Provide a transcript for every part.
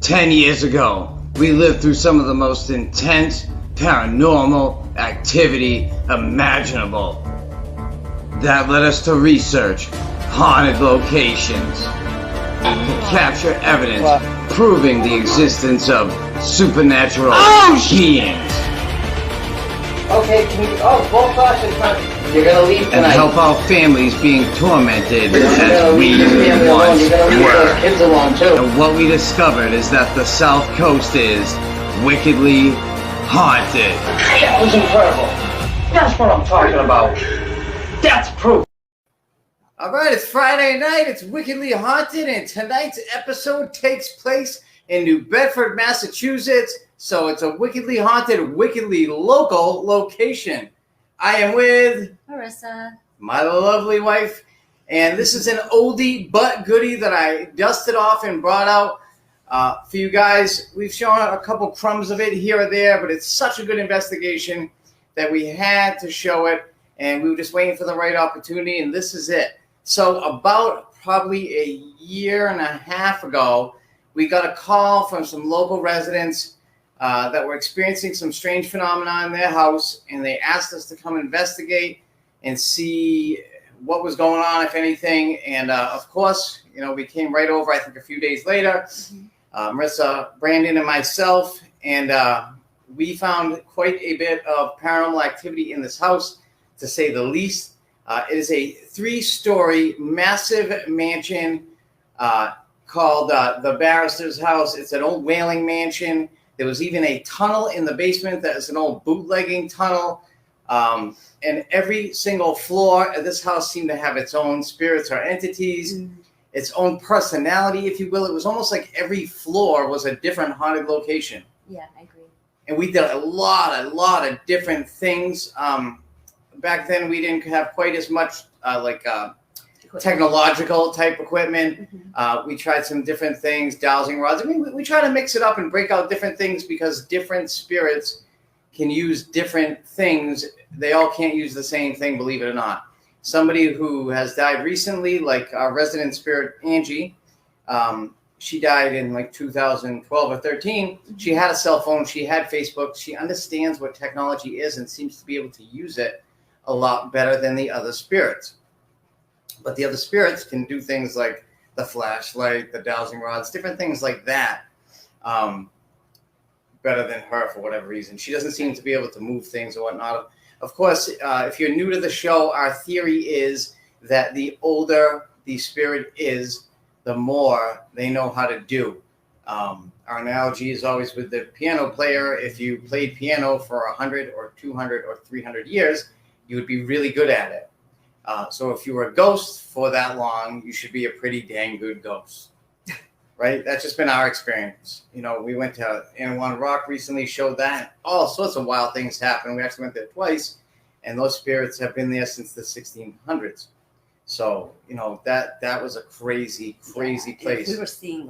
10 years ago, we lived through some of the most intense paranormal activity imaginable. That led us to research haunted locations to capture evidence proving the existence of supernatural beings. Okay, can you... Oh, both classes, you're gonna leave tonight. And help our families being tormented as we once were. Kids along too. And what we discovered is that the South Coast is wickedly haunted. That was incredible. That's what I'm talking about. That's proof. Alright, it's Friday night, it's Wickedly Haunted, and tonight's episode takes place in New Bedford, Massachusetts, so it's a wickedly haunted, wickedly local location. I am with Marissa, my lovely wife, and this is an oldie but goodie that I dusted off and brought out for you guys. We've shown a couple crumbs of it here or there, but it's such a good investigation that we had to show it, and we were just waiting for the right opportunity, and this is it. So about probably a year and a half ago, we got a call from some local residents that were experiencing some strange phenomena in their house, and they asked us to come investigate and see what was going on, if anything. And of course, you know, we came right over, I think a few days later, Marissa, Brandon, and myself, and we found quite a bit of paranormal activity in this house, to say the least. It is a 3-story massive mansion called the Barrister's house. It's an old whaling mansion. There was even a tunnel in the basement that is an old bootlegging tunnel. And every single floor of this house seemed to have its own spirits or entities, its own personality, if you will. It was almost like every floor was a different haunted location. Yeah, I agree. And we did a lot of different things. Back then, we didn't have quite as much technological type equipment. We tried some different things, dowsing rods. I mean, we try to mix it up and break out different things because different spirits can use different things. They all can't use the same thing, believe it or not. Somebody who has died recently, like our resident spirit, Angie, she died in like 2012 or 13. She had a cell phone. She had Facebook. She understands what technology is and seems to be able to use it a lot better than the other spirits. But the other spirits can do things like the flashlight, the dowsing rods, different things like that, better than her for whatever reason. She doesn't seem to be able to move things or whatnot. Of course, if you're new to the show, our theory is that the older the spirit is, the more they know how to do. Our analogy is always with the piano player. If you played piano for 100 or 200 or 300 years, you would be really good at it. So if you were a ghost for that long, you should be a pretty dang good ghost, right? That's just been our experience. You know, we went to Anawan Rock recently, showed that. All sorts of wild things happen. We actually went there twice, and those spirits have been there since the 1600s. So, you know, that was a crazy place. If we were seeing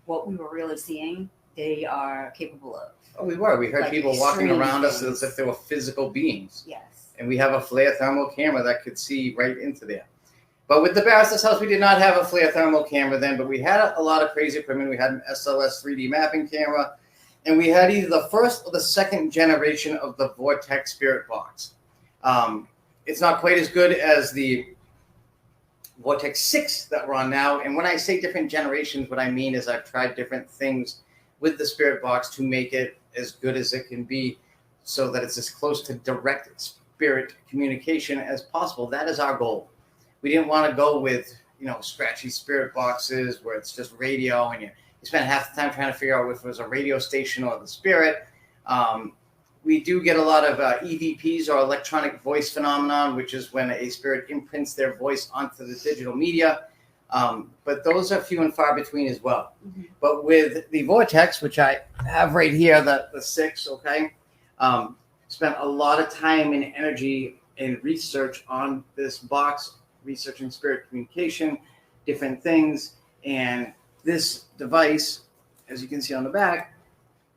what we were really seeing, they are capable of. Oh, we were. We heard like people walking around things. us as if they were physical beings. Yes. And we have a flare thermal camera that could see right into there. But with the Barrister's house, we did not have a flare thermal camera then, but we had a lot of crazy equipment. We had an SLS 3D mapping camera, and we had either the first or the second generation of the Vortex Spirit Box. It's not quite as good as the Vortex 6 that we're on now. And when I say different generations, what I mean is I've tried different things with the Spirit Box to make it as good as it can be so that it's as close to direct spirit communication as possible. That is our goal. We didn't want to go with, you know, scratchy spirit boxes where it's just radio and you spend half the time trying to figure out if it was a radio station or the spirit. We do get a lot of EVPs, or electronic voice phenomenon, which is when a spirit imprints their voice onto the digital media. But those are few and far between as well. But with the Vortex, which I have right here, the 6, okay, spent a lot of time and energy and research on this box, researching spirit communication, different things. And this device, as you can see on the back,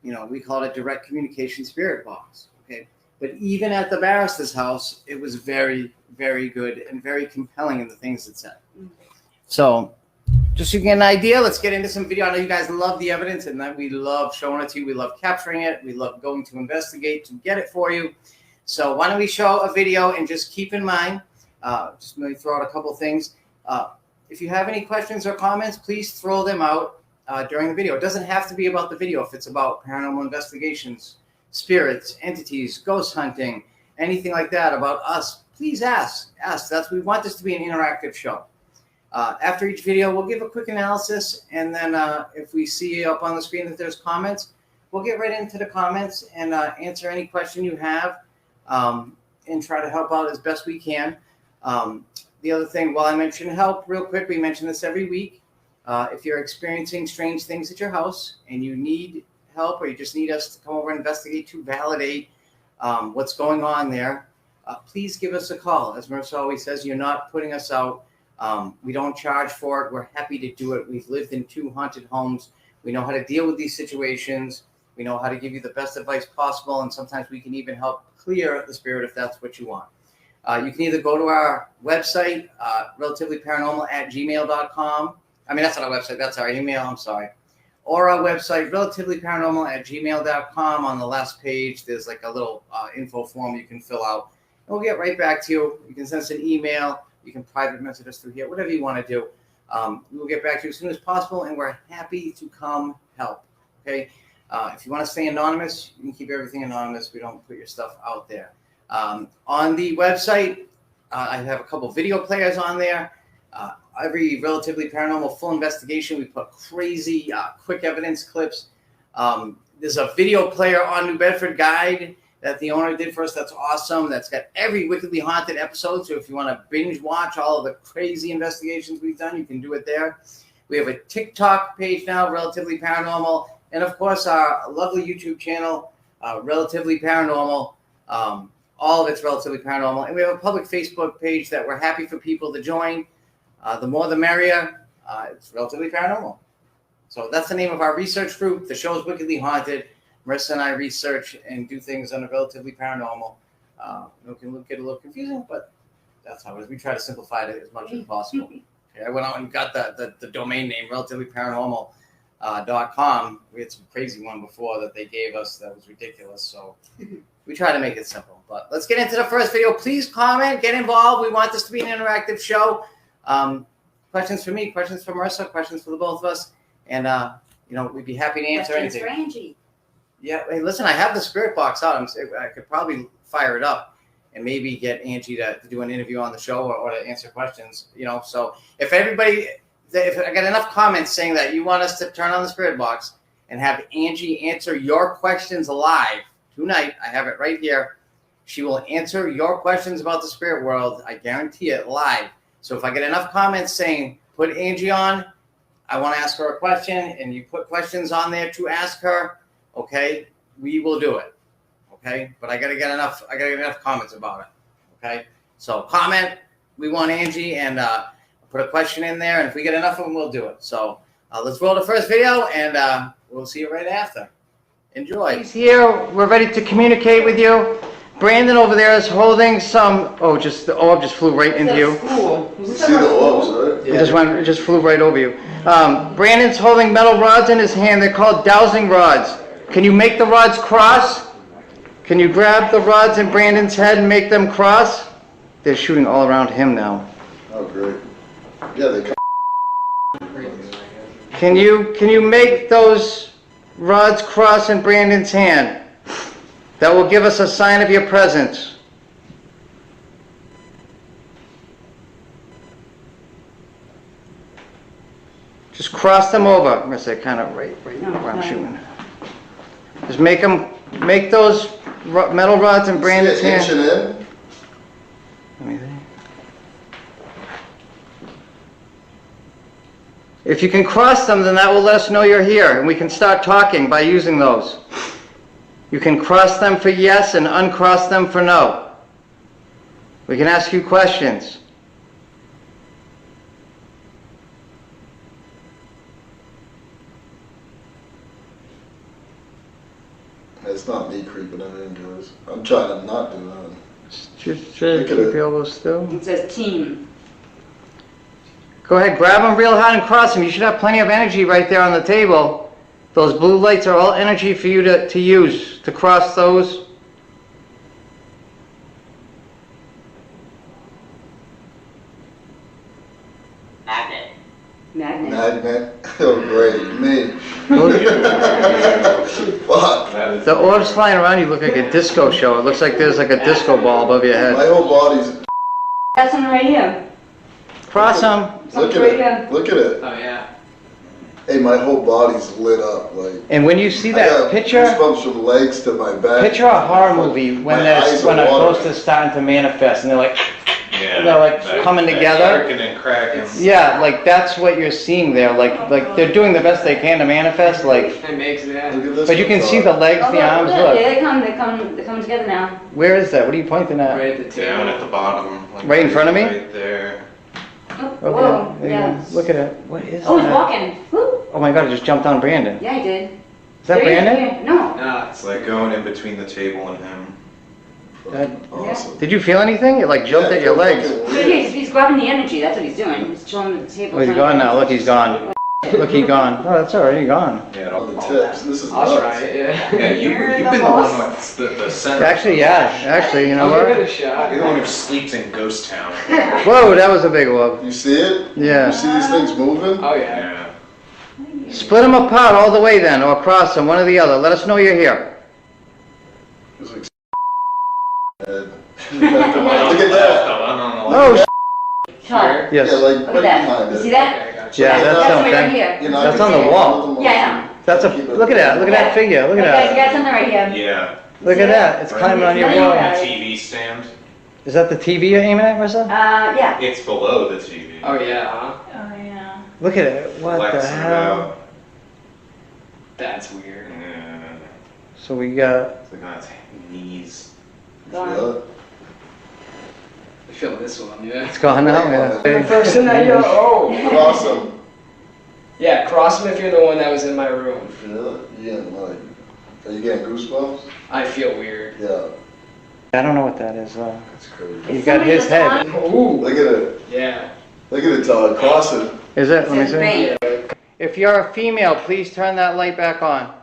you know, we call it a direct communication spirit box. Okay. But even at the Barrister's house, it was very, very good and very compelling in the things it said. So just so you get an idea, let's get into some video. I know you guys love the evidence and that we love showing it to you. We love capturing it. We love going to investigate to get it for you. So why don't we show a video and just keep in mind, just maybe throw out a couple things. If you have any questions or comments, please throw them out during the video. It doesn't have to be about the video. If it's about paranormal investigations, spirits, entities, ghost hunting, anything like that about us, please ask. We want this to be an interactive show. After each video, we'll give a quick analysis, and then if we see up on the screen that there's comments, we'll get right into the comments and answer any question you have and try to help out as best we can. The other thing, while I mention help, real quick, we mention this every week. If you're experiencing strange things at your house and you need help or you just need us to come over and investigate to validate what's going on there, please give us a call. As Marissa always says, you're not putting us out. We don't charge for it. We're happy to do it. We've lived in 2 haunted homes. We know how to deal with these situations. We know how to give you the best advice possible, and sometimes we can even help clear the spirit if that's what you want. You can either go to our website, relativelyparanormal@gmail.com. I mean, that's not our website. That's our email. I'm sorry. Or our website, relativelyparanormal@gmail.com. On the last page, there's like a little info form you can fill out. And we'll get right back to you. You can send us an email. You can private message us through here, whatever you want to do. We'll get back to you as soon as possible, and we're happy to come help. Okay? If you want to stay anonymous, you can keep everything anonymous. We don't put your stuff out there. On the website, I have a couple video players on there. Every Relatively Paranormal full investigation, we put crazy quick evidence clips. There's a video player on New Bedford Guide that the owner did for us. That's awesome. That's got every Wickedly Haunted episode. So if you want to binge watch all of the crazy investigations we've done, you can do it there. We have a TikTok page now, Relatively Paranormal. And of course, our lovely YouTube channel, Relatively Paranormal. All of it's Relatively Paranormal. And we have a public Facebook page that we're happy for people to join. The more the merrier. It's Relatively Paranormal. So that's the name of our research group. The show is Wickedly Haunted. Marissa and I research and do things on a Relatively Paranormal. It can get a little confusing, but that's how it is. We try to simplify it as much as possible. Okay, I went out and got the domain name, relativelyparanormal.com. We had some crazy one before that they gave us that was ridiculous. So we try to make it simple. But let's get into the first video. Please comment, get involved. We want this to be an interactive show. Questions for me, questions for Marissa, questions for the both of us. And, we'd be happy to answer anything. Questions for Angie. Yeah, hey, listen, I have the spirit box out. I could probably fire it up and maybe get Angie to do an interview on the show or to answer questions, So if I got enough comments saying that you want us to turn on the spirit box and have Angie answer your questions live tonight, I have it right here. She will answer your questions about the spirit world. I guarantee it live. So if I get enough comments saying, put Angie on, I want to ask her a question, and you put questions on there to ask her, okay, we will do it. Okay, but I gotta get enough comments about it. Okay, so comment, we want Angie, and put a question in there, and if we get enough of them, we'll do it. So let's roll the first video, and we'll see you right after. Enjoy. He's here. We're ready to communicate with you. Brandon over there is holding some. The orb just flew right into you. You see the orbs, right? Yeah. It just flew right over you. Brandon's holding metal rods in his hand. They're called dowsing rods. Can you make the rods cross? Can you grab the rods in Brandon's head and make them cross? They're shooting all around him now. Oh, great. Yeah, they come. Can you make those rods cross in Brandon's hand? That will give us a sign of your presence. Just cross them over. I'm going to say kind of right where I'm shooting. Just make those metal rods in Brandon's hand. Let me see. If you can cross them, then that will let us know you're here, and we can start talking by using those. You can cross them for yes and uncross them for no. We can ask you questions. It's not me creeping into it. I'm trying to not do that. Just keep your elbows still. It says team. Go ahead, grab them real hard and cross them. You should have plenty of energy right there on the table. Those blue lights are all energy for you to use, to cross those. Magnet. Magnet. Oh, great. Me. Fuck. The orbs flying around you look like a disco show. It looks like there's like a disco ball above your My head. whole body's... That's one right here. Cross them. Look at it. Look at it. Oh yeah. Hey, my whole body's lit up. Like, And when you see I that got picture, goosebumps from legs to my back. picture a horror movie when My there's eyes when are a watering. ghost is starting to manifest and they're like, Yeah. they're like coming together. Cracking and cracking. Yeah, like that's what you're seeing there. Like they're doing the best they can to manifest. Like, It makes that. Look at this but you can one, see Todd. the legs, Oh, the look, arms. look, Look, there they're coming together now. where is that? What are you pointing at? Right at the table. Down at the bottom. Like Right in front of me? Right there. Oh, Okay. whoa, there you yeah. go. Look at it. What is Oh, he's that? walking. Woo. Oh my God! It just jumped on Brandon. Yeah, he did. Is that There he is, Brandon? here. No. No, It's like going in between the table and him. Awesome. Did you feel anything? It like jumped at your legs. But he's grabbing the energy. That's what he's doing. He's chilling at the table. Oh, he's gone now. Look, he's gone. Look, he's gone. Oh, that's all right. He's gone. Yeah, On the tips. This is I'll nuts. try it. Yeah. Yeah, you've been the one with the center. Actually, yeah. Actually, you know I'll give it what? a shot. You're the one who sleeps in Ghost Town. Whoa, that was a big one. You see it? You Yeah. see these things moving? Oh yeah. Yeah. Split them apart all the way then, or cross them, one or the other. Let us know you're here. It's like head. Look at that. Oh, Todd, yes. Yeah, like look right at that. behind You it. see that? Okay, gotcha. Yeah, that's right something. here. You know, That's I on can the see wall. all of them. Yeah, yeah. That's a. Look at that. Look at that figure. Look at Guys, you that. got something right here. Yeah. Look at that. It's climbing on your Right. wall. Yeah. TV stand. Is that the TV you're aiming at, Marissa? Yeah. It's below the TV. Oh yeah, huh? Oh yeah. Look at it. What the Flexing it hell? out. That's weird. Yeah. So we got. It's like on its knees. Gone. I feel this one, yeah. It's gone now. The Yeah. person that you're. Oh. Awesome. Yeah, cross him if you're the one that was in my room. Feel it? You getting like, are you getting goosebumps? I feel weird. Yeah. I don't know what that is. That's crazy. You got his head. Ooh. Look at it. Yeah. Look at it, Todd. Cross it. Is it? Let me It's see. rain. If you're a female, please turn that light back on.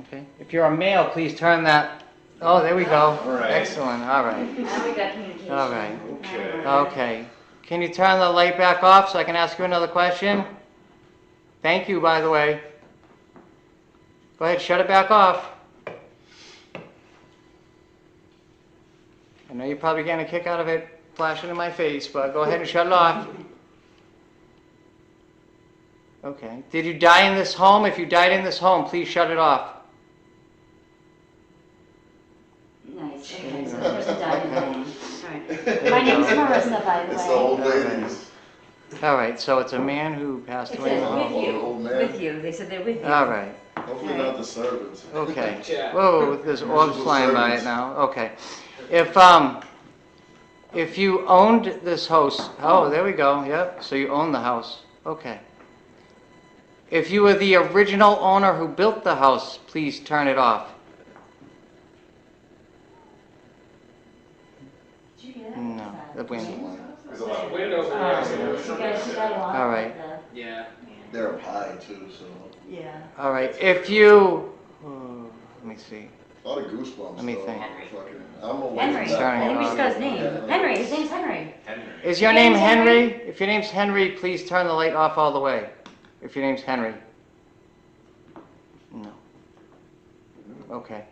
Okay. If you're a male, please turn that. Oh, there we go. All right. Excellent. All right. Now we got communication. All right. Okay. Okay. Can you turn the light back off so I can ask you another question? Thank you, by the way. Go ahead, shut it back off. I know you're probably getting a kick out of it flashing in my face, but go ahead and shut it off. Okay. Did you die in this home? If you died in this home, please shut it off. Nice. Okay, so the person died in the home. Alright. My name's Marissa, by the way. It's the old ladies. All right, so it's a man who passed It away in says the with home. you. Old man. With you. They said they're with you. All right. Hopefully not the servants. Okay. Yeah. Whoa, there's orbs flying by it now. Okay. If you owned this house, oh, there we go. Yep. So you own the house. Okay. If you were the original owner who built the house, please turn it off. Did you hear that? No, the wind. There's a lot of Window. All right. Yeah. They're up high too, so Yeah. All right. If you, let me see. a lot of goosebumps. Let me though. think. Fucking, I'm away Henry. from that. Sorry. I think we just got his name. Yeah. Henry. His name's Henry. Henry. Is your name Henry? If your name's Henry, please turn the light off all the way. If your name's Henry. No. Okay.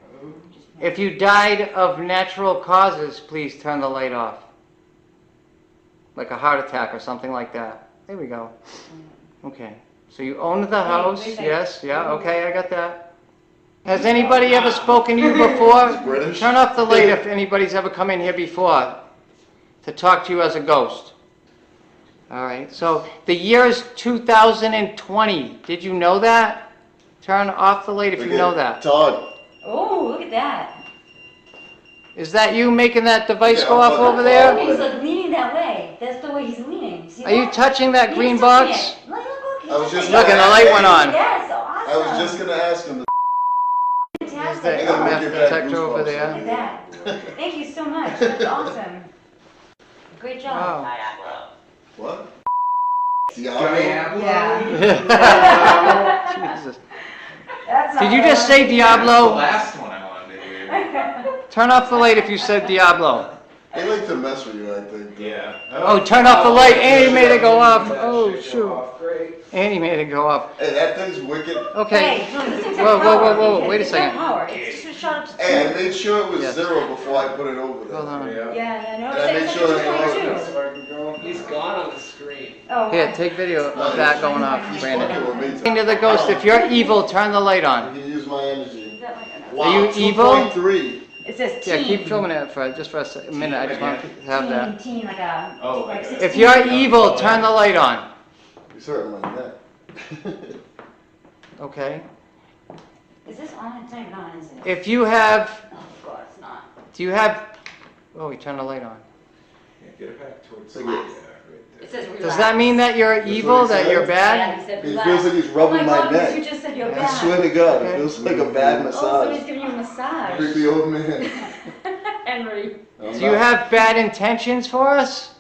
If you died of natural causes, please turn the light off. Like a heart attack or something like that. There we go. Okay. So you owned the house, wait. yes, yeah, okay, I got that. Has anybody ever spoken to you before? British. Turn off the light if anybody's ever come in here before to talk to you as a ghost. All right, so the year is 2020. Did you know that? Turn off the light if Look you at know that. Todd. Oh, look at that. Is that you making that device Yeah, go I'm off fucking over there? He's like leaning that way. That's the way he's leaning. See Are you that? touching that He's green touching box? it. Look, look, look. He's I was touching just it. Look, and the light went on. Yes, awesome. I was just gonna ask him. Fantastic. I gotta Meth get back detector over goosebumps. Look there. at that. Thank you so much. That's awesome. Great job. Wow. What? Diablo? Yeah. Jesus. That's not Did you what I just say wanted to hear. That's the Diablo? last one I wanted to hear. Turn off the light if you said Diablo. They like to mess with you, I think. Yeah. Oh, turn off the light and he made it go up. That Oh, shit go shoot. off great. And he made it go up. Hey, that thing's wicked. Okay. Hey, no, this thing's Whoa, got whoa, whoa, power. whoa, wait a It's got second. power. It's just shot up to 2. Hey, I made sure it was Yes. 0 before I put it over there. Hold on. Yeah, no, And I made it's sure like that 2.2. He's gone on the screen. Oh, Here, wow. take video of that going off, He's fucking Brandon. with me. Into the ghost. If you're evil, turn the light on. You can use my Is energy. that like a- Are you evil? 2.3. It says Yeah, teen. keep filming it for just for a minute. I just want to have that. Teen, like a, Oh, like okay. 16. If you're evil, turn the light on. He's hurting my neck. Okay. Is this on? It's not even on, is it? If you have, Oh, God, it's not. do you have? Oh, we turned the light on. Yeah, get it back towards Take the it. right It says relax. Does that mean that you're That's evil? what he That you're said? bad? Yeah, he said It relax. feels like he's rubbing oh my my God, neck. You just said you're I bad. swear to God, Okay. it feels like a bad Oh, somebody's massage. giving you a massage. Creepy old man. Henry. I'm Do you not- have bad intentions for us?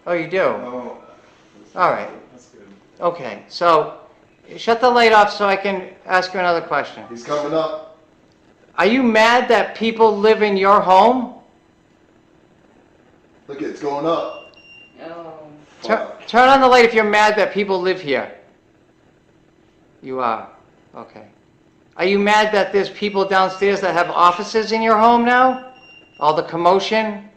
Oh, you do? Oh. All right. That's good. Okay, so shut the light off so I can ask you another question. He's coming up. Are you mad that people live in your home? Look, it's going up. Oh. Turn on the light if you're mad that people live here. You are. Okay. Are you mad that there's people downstairs that have offices in your home now? All the commotion?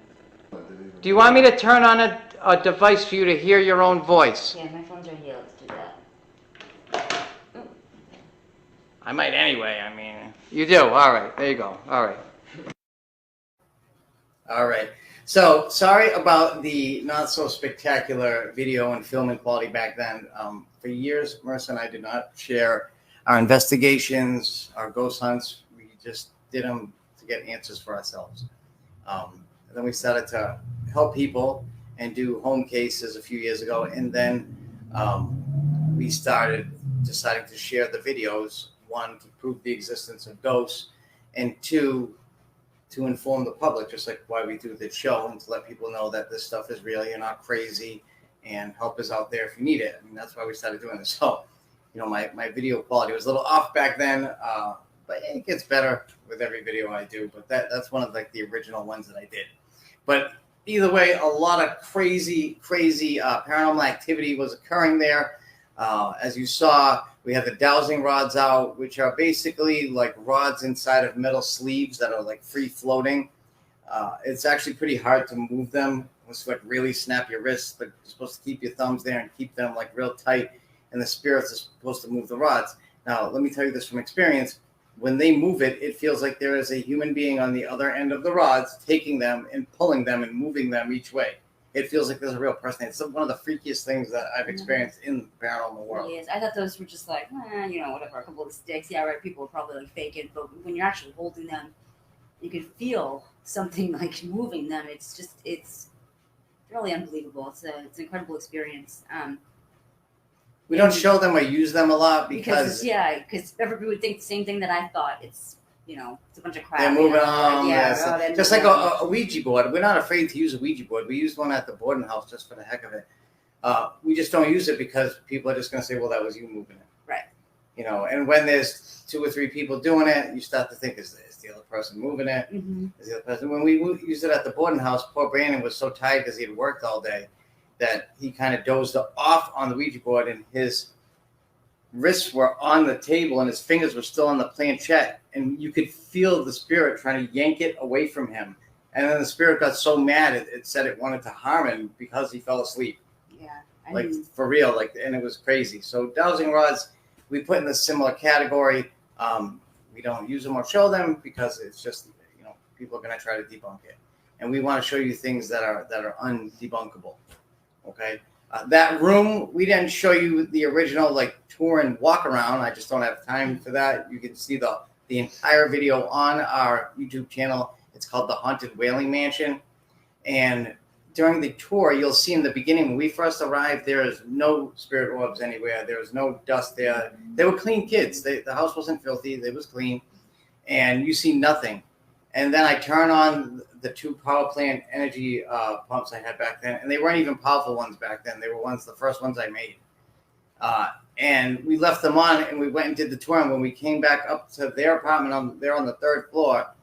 Do you want me to turn on a device for you to hear your own voice? Yeah, my phone's right here. Let's do that. I might anyway, I mean. You do, all right, there you go, all right. All right, so sorry about the not so spectacular video and filming quality back then. For years, Marissa and I did not share our investigations, our ghost hunts. We just did them to get answers for ourselves. And then we started to help people and do home cases a few years ago. And then we started deciding to share the videos, one, to prove the existence of ghosts, and two, to inform the public, just like why we do this show, and to let people know that this stuff is real, you're not crazy, and help is out there if you need it. I mean, that's why we started doing this. So, you know, my video quality was a little off back then, but it gets better with every video I do. But that's one of like the original ones that I did. But either way, a lot of crazy paranormal activity was occurring there. As you saw, we have the dowsing rods out, which are basically like rods inside of metal sleeves that are like free floating. It's actually pretty hard to move them. It's like really snap your wrists. Like you're supposed to keep your thumbs there and keep them like real tight. And the spirits are supposed to move the rods. Now, let me tell you this from experience. When they move it, it feels like there is a human being on the other end of the rods, taking them and pulling them and moving them each way. It feels like there's a real person. It's one of the freakiest things that I've experienced in the paranormal world. Yes, I thought those were just like, you know, whatever, a couple of sticks. Yeah, right, people were probably like fake it. But when you're actually holding them, you can feel something like moving them. It's really unbelievable. It's an incredible experience. We don't show them or use them a lot because because everybody would think the same thing that I thought. It's, you know, it's a bunch of crap. they're moving you know? on. Yeah, just like a Ouija board. We're not afraid to use a Ouija board. We used one at the boarding house just for the heck of it. We just don't use it because people are just going to say, well, that was you moving it. Right. You know, and when there's 2 or 3 people doing it, you start to think, is the other person moving it? Mm-hmm. Is the other person? When we used it at the boarding house, poor Brandon was so tired because he had worked all day that he kind of dozed off on the Ouija board, and his wrists were on the table and his fingers were still on the planchette, and you could feel the spirit trying to yank it away from him. And then the spirit got so mad it said it wanted to harm him because he fell asleep. Yeah. Like for real, and it was crazy. So dowsing rods, we put in the similar category. We don't use them or show them because it's just, you know, people are going to try to debunk it, and we want to show you things that are undebunkable. Okay, that room, we didn't show you the original like tour and walk around. I just don't have time for that. You can see the entire video on our YouTube channel. It's called The Haunted Whaling Mansion, and during the tour, you'll see in the beginning when we first arrived, there's no spirit orbs anywhere. There was no dust there. They were clean kids. The house wasn't filthy. It was clean. And you see nothing. And then I turn on the 2 power plant energy pumps I had back then, and they weren't even powerful ones back then. They were the first ones I made. And we left them on, and we went and did the tour. And when we came back up to their apartment, they're on the 3rd floor,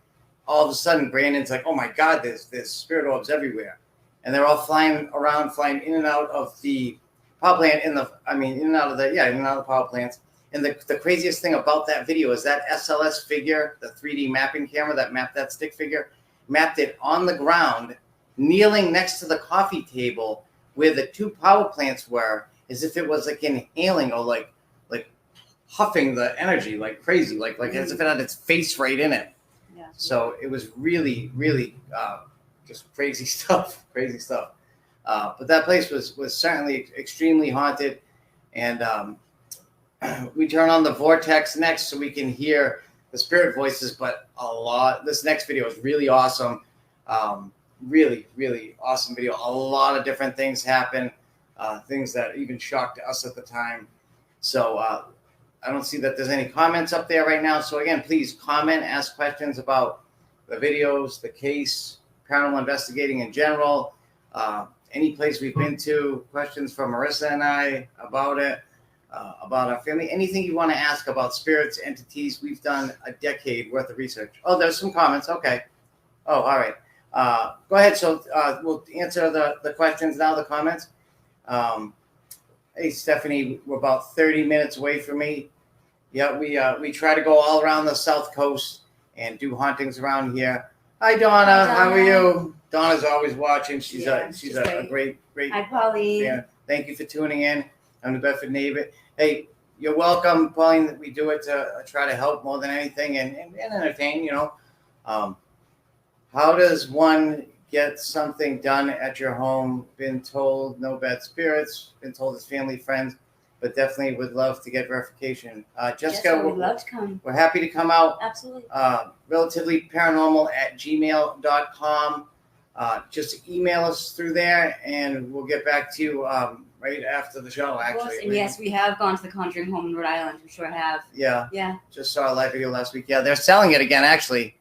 all of a sudden, Brandon's like, "Oh my God, there's spirit orbs everywhere." And they're all flying around, flying in and out of the power plant, in and out of the power plants. And the craziest thing about that video is that SLS figure, the 3D mapping camera that mapped that stick figure, mapped it on the ground, kneeling next to the coffee table where the 2 power plants were, as if it was like inhaling or like huffing the energy like crazy, like as if it had its face right in it. Yeah. So it was really, really just crazy stuff. But that place was certainly extremely haunted. And we turn on the vortex next so we can hear the spirit voices, but a lot. This next video is really awesome. Really, really awesome video. A lot of different things happen, things that even shocked us at the time. So I don't see that there's any comments up there right now. So again, please comment, ask questions about the videos, the case, paranormal investigating in general, any place we've been to, questions from Marissa and I about it, about our family, anything you want to ask about spirits, entities. We've done a decade worth of research. Oh, there's some comments. Okay. Oh, all right. Go ahead. So we'll answer the questions now, the comments. Hey, Stephanie, we're about 30 minutes away from me. Yeah, we try to go all around the South Coast and do hauntings around here. Hi, Donna. How are you? Donna's always watching. She's a great. Hi, Pauline. Yeah. Thank you for tuning in. I'm the Bedford MA. Hey, you're welcome, Pauline. We do it to try to help more than anything and entertain, you know. How does one get something done at your home? Been told no bad spirits, been told it's family, friends, but definitely would love to get verification. Jessica, we'd love to come. We're happy to come out. Absolutely. Relativelyparanormal@gmail.com. Just email us through there, and we'll get back to you right after the show, actually. And yes, we have gone to the Conjuring home in Rhode Island. We sure have. Yeah. Yeah. Just saw a live video last week. Yeah, they're selling it again, actually.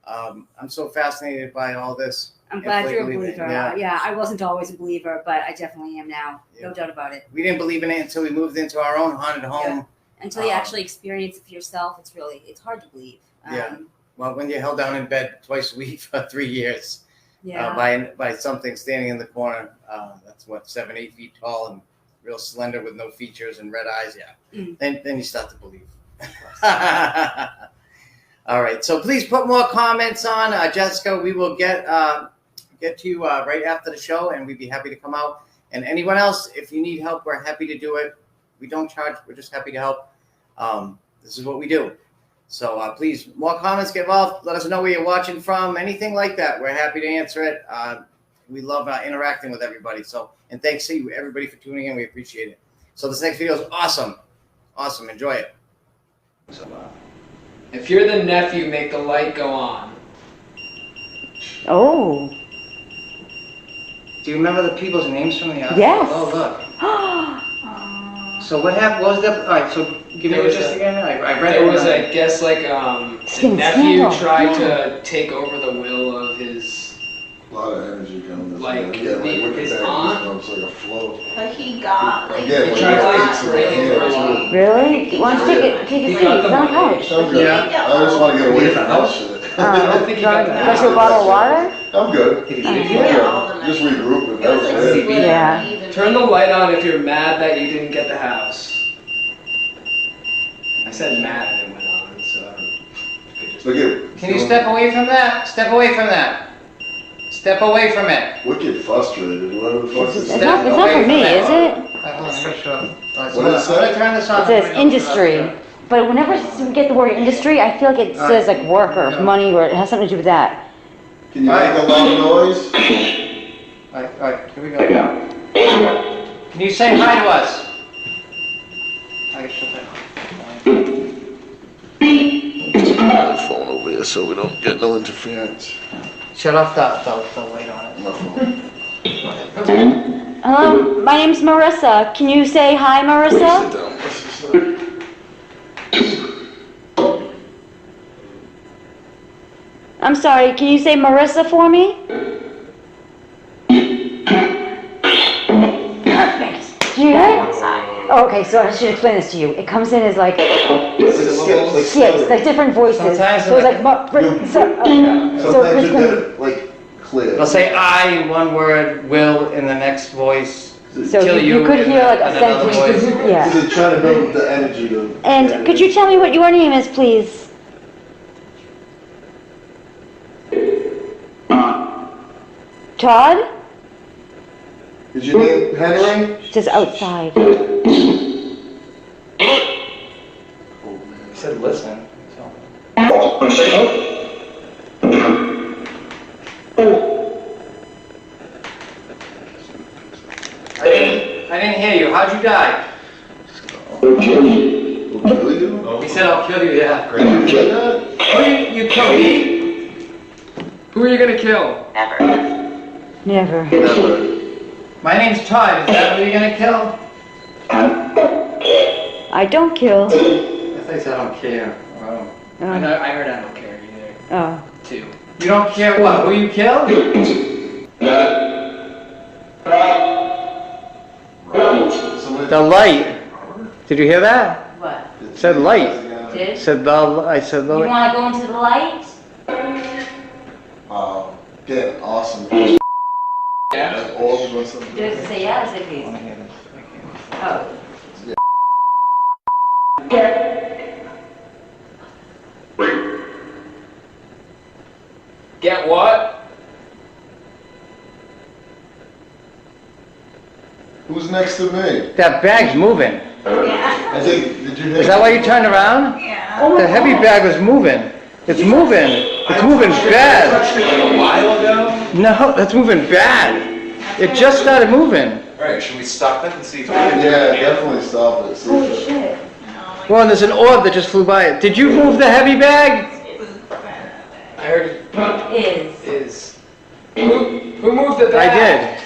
I'm so fascinated by all this. I'm glad you're a believer. Yeah. I wasn't always a believer, but I definitely am now. Yeah. No doubt about it. We didn't believe in it until we moved into our own haunted home. Yeah. Until you actually experience it for yourself, it's hard to believe. Well, when you're held down in bed twice a week for 3 years, by something standing in the corner, that's 7-8 feet tall and real slender with no features and red eyes. Then you start to believe. All right, so please put more comments on, Jessica. We will get to you right after the show, and we'd be happy to come out. And anyone else, if you need help, we're happy to do it. We don't charge. We're just happy to help. This is what we do. So please, more comments, get involved. Let us know where you're watching from, anything like that. We're happy to answer it. We love interacting with everybody. So, and thanks to you, everybody, for tuning in. We appreciate it. So this next video is awesome. Awesome. Enjoy it. If you're the nephew, make the light go on. Oh. Do you remember the people's names from the album? Yes. Oh, look. So what happened? What was that? All right, so give me the gist again. I read There it. was, I guess, like the nephew tried to take over the will of his. A lot of energy coming this Like, way. I'm getting, his look at that, aunt? it's like a flow. But he got like. I'm getting, He tried to, like, it's break it for a while. Really? Why don't you take a He seat? got It's the on a money. couch. I'm good. Yeah. I just want to get away from that shit. I don't think he got the Got you a bottle of water? I'm good. Yeah. Just regroup and It that was was like it. split Yeah. even. Turn the light on if you're mad that you didn't get the house. I said mad and it went on, so I don't know. Look at. Can you step away from that? Step away from that. Step away from it. Wicked frustrated. Whatever the fuck It's is not for me, is it? Hold on, make sure. What did it say? Turn this on. It says industry. But whenever we get the word industry, I feel like it says like work or money, or it has something to do with that. Can you make a loud noise? All right, here we go. Can you say hi to us? I shut that off. The phone over here so we don't get no interference. Shut off the light on it. My phone. Hello, my name's Marissa. Can you say hi, Marissa? I'm sorry, can you say Marissa for me? Perfect. Did you hear it? Oh, okay, so I should explain this to you. It comes in as like skips, like different voices. Sometimes So it's like, Sometimes you get it, like, clear. I'll say I in one word, will in the next voice, so kill you could in hear like a another sentence. voice. Yeah. They're trying to build the energy to. And could you tell me what your name is, please? Todd? Is your name Henry? It says outside. He said listen. I didn't hear you. How'd you die? We'll kill you? He said I'll kill you, yeah. You kill me? Who are you gonna kill? Never. Never. My name's Todd. Is that who you're gonna kill? I don't kill. I thought you said I don't care. Wow. I heard I don't care either. Oh. Too. You don't care what? Who you kill? The light. Did you hear that? What? It said light. Did? It said the. I said the. You want to go into the light? Getting awesome. Yeah. Like orbs or something. Does it say yes if he's? Oh. Get what? Who's next to me? That bag's moving. I think, did you hear? Is that why you turned around? Yeah. The heavy bag was moving. It's moving. It's moving bad. A while ago? No, that's moving bad. It just started moving. Alright, should we stop it and see if we Yeah, can definitely stop it. See Holy if it- shit. Well, and there's an orb that just flew by it. Did you move the heavy bag? I heard Is. is. Who moved the I bag? did.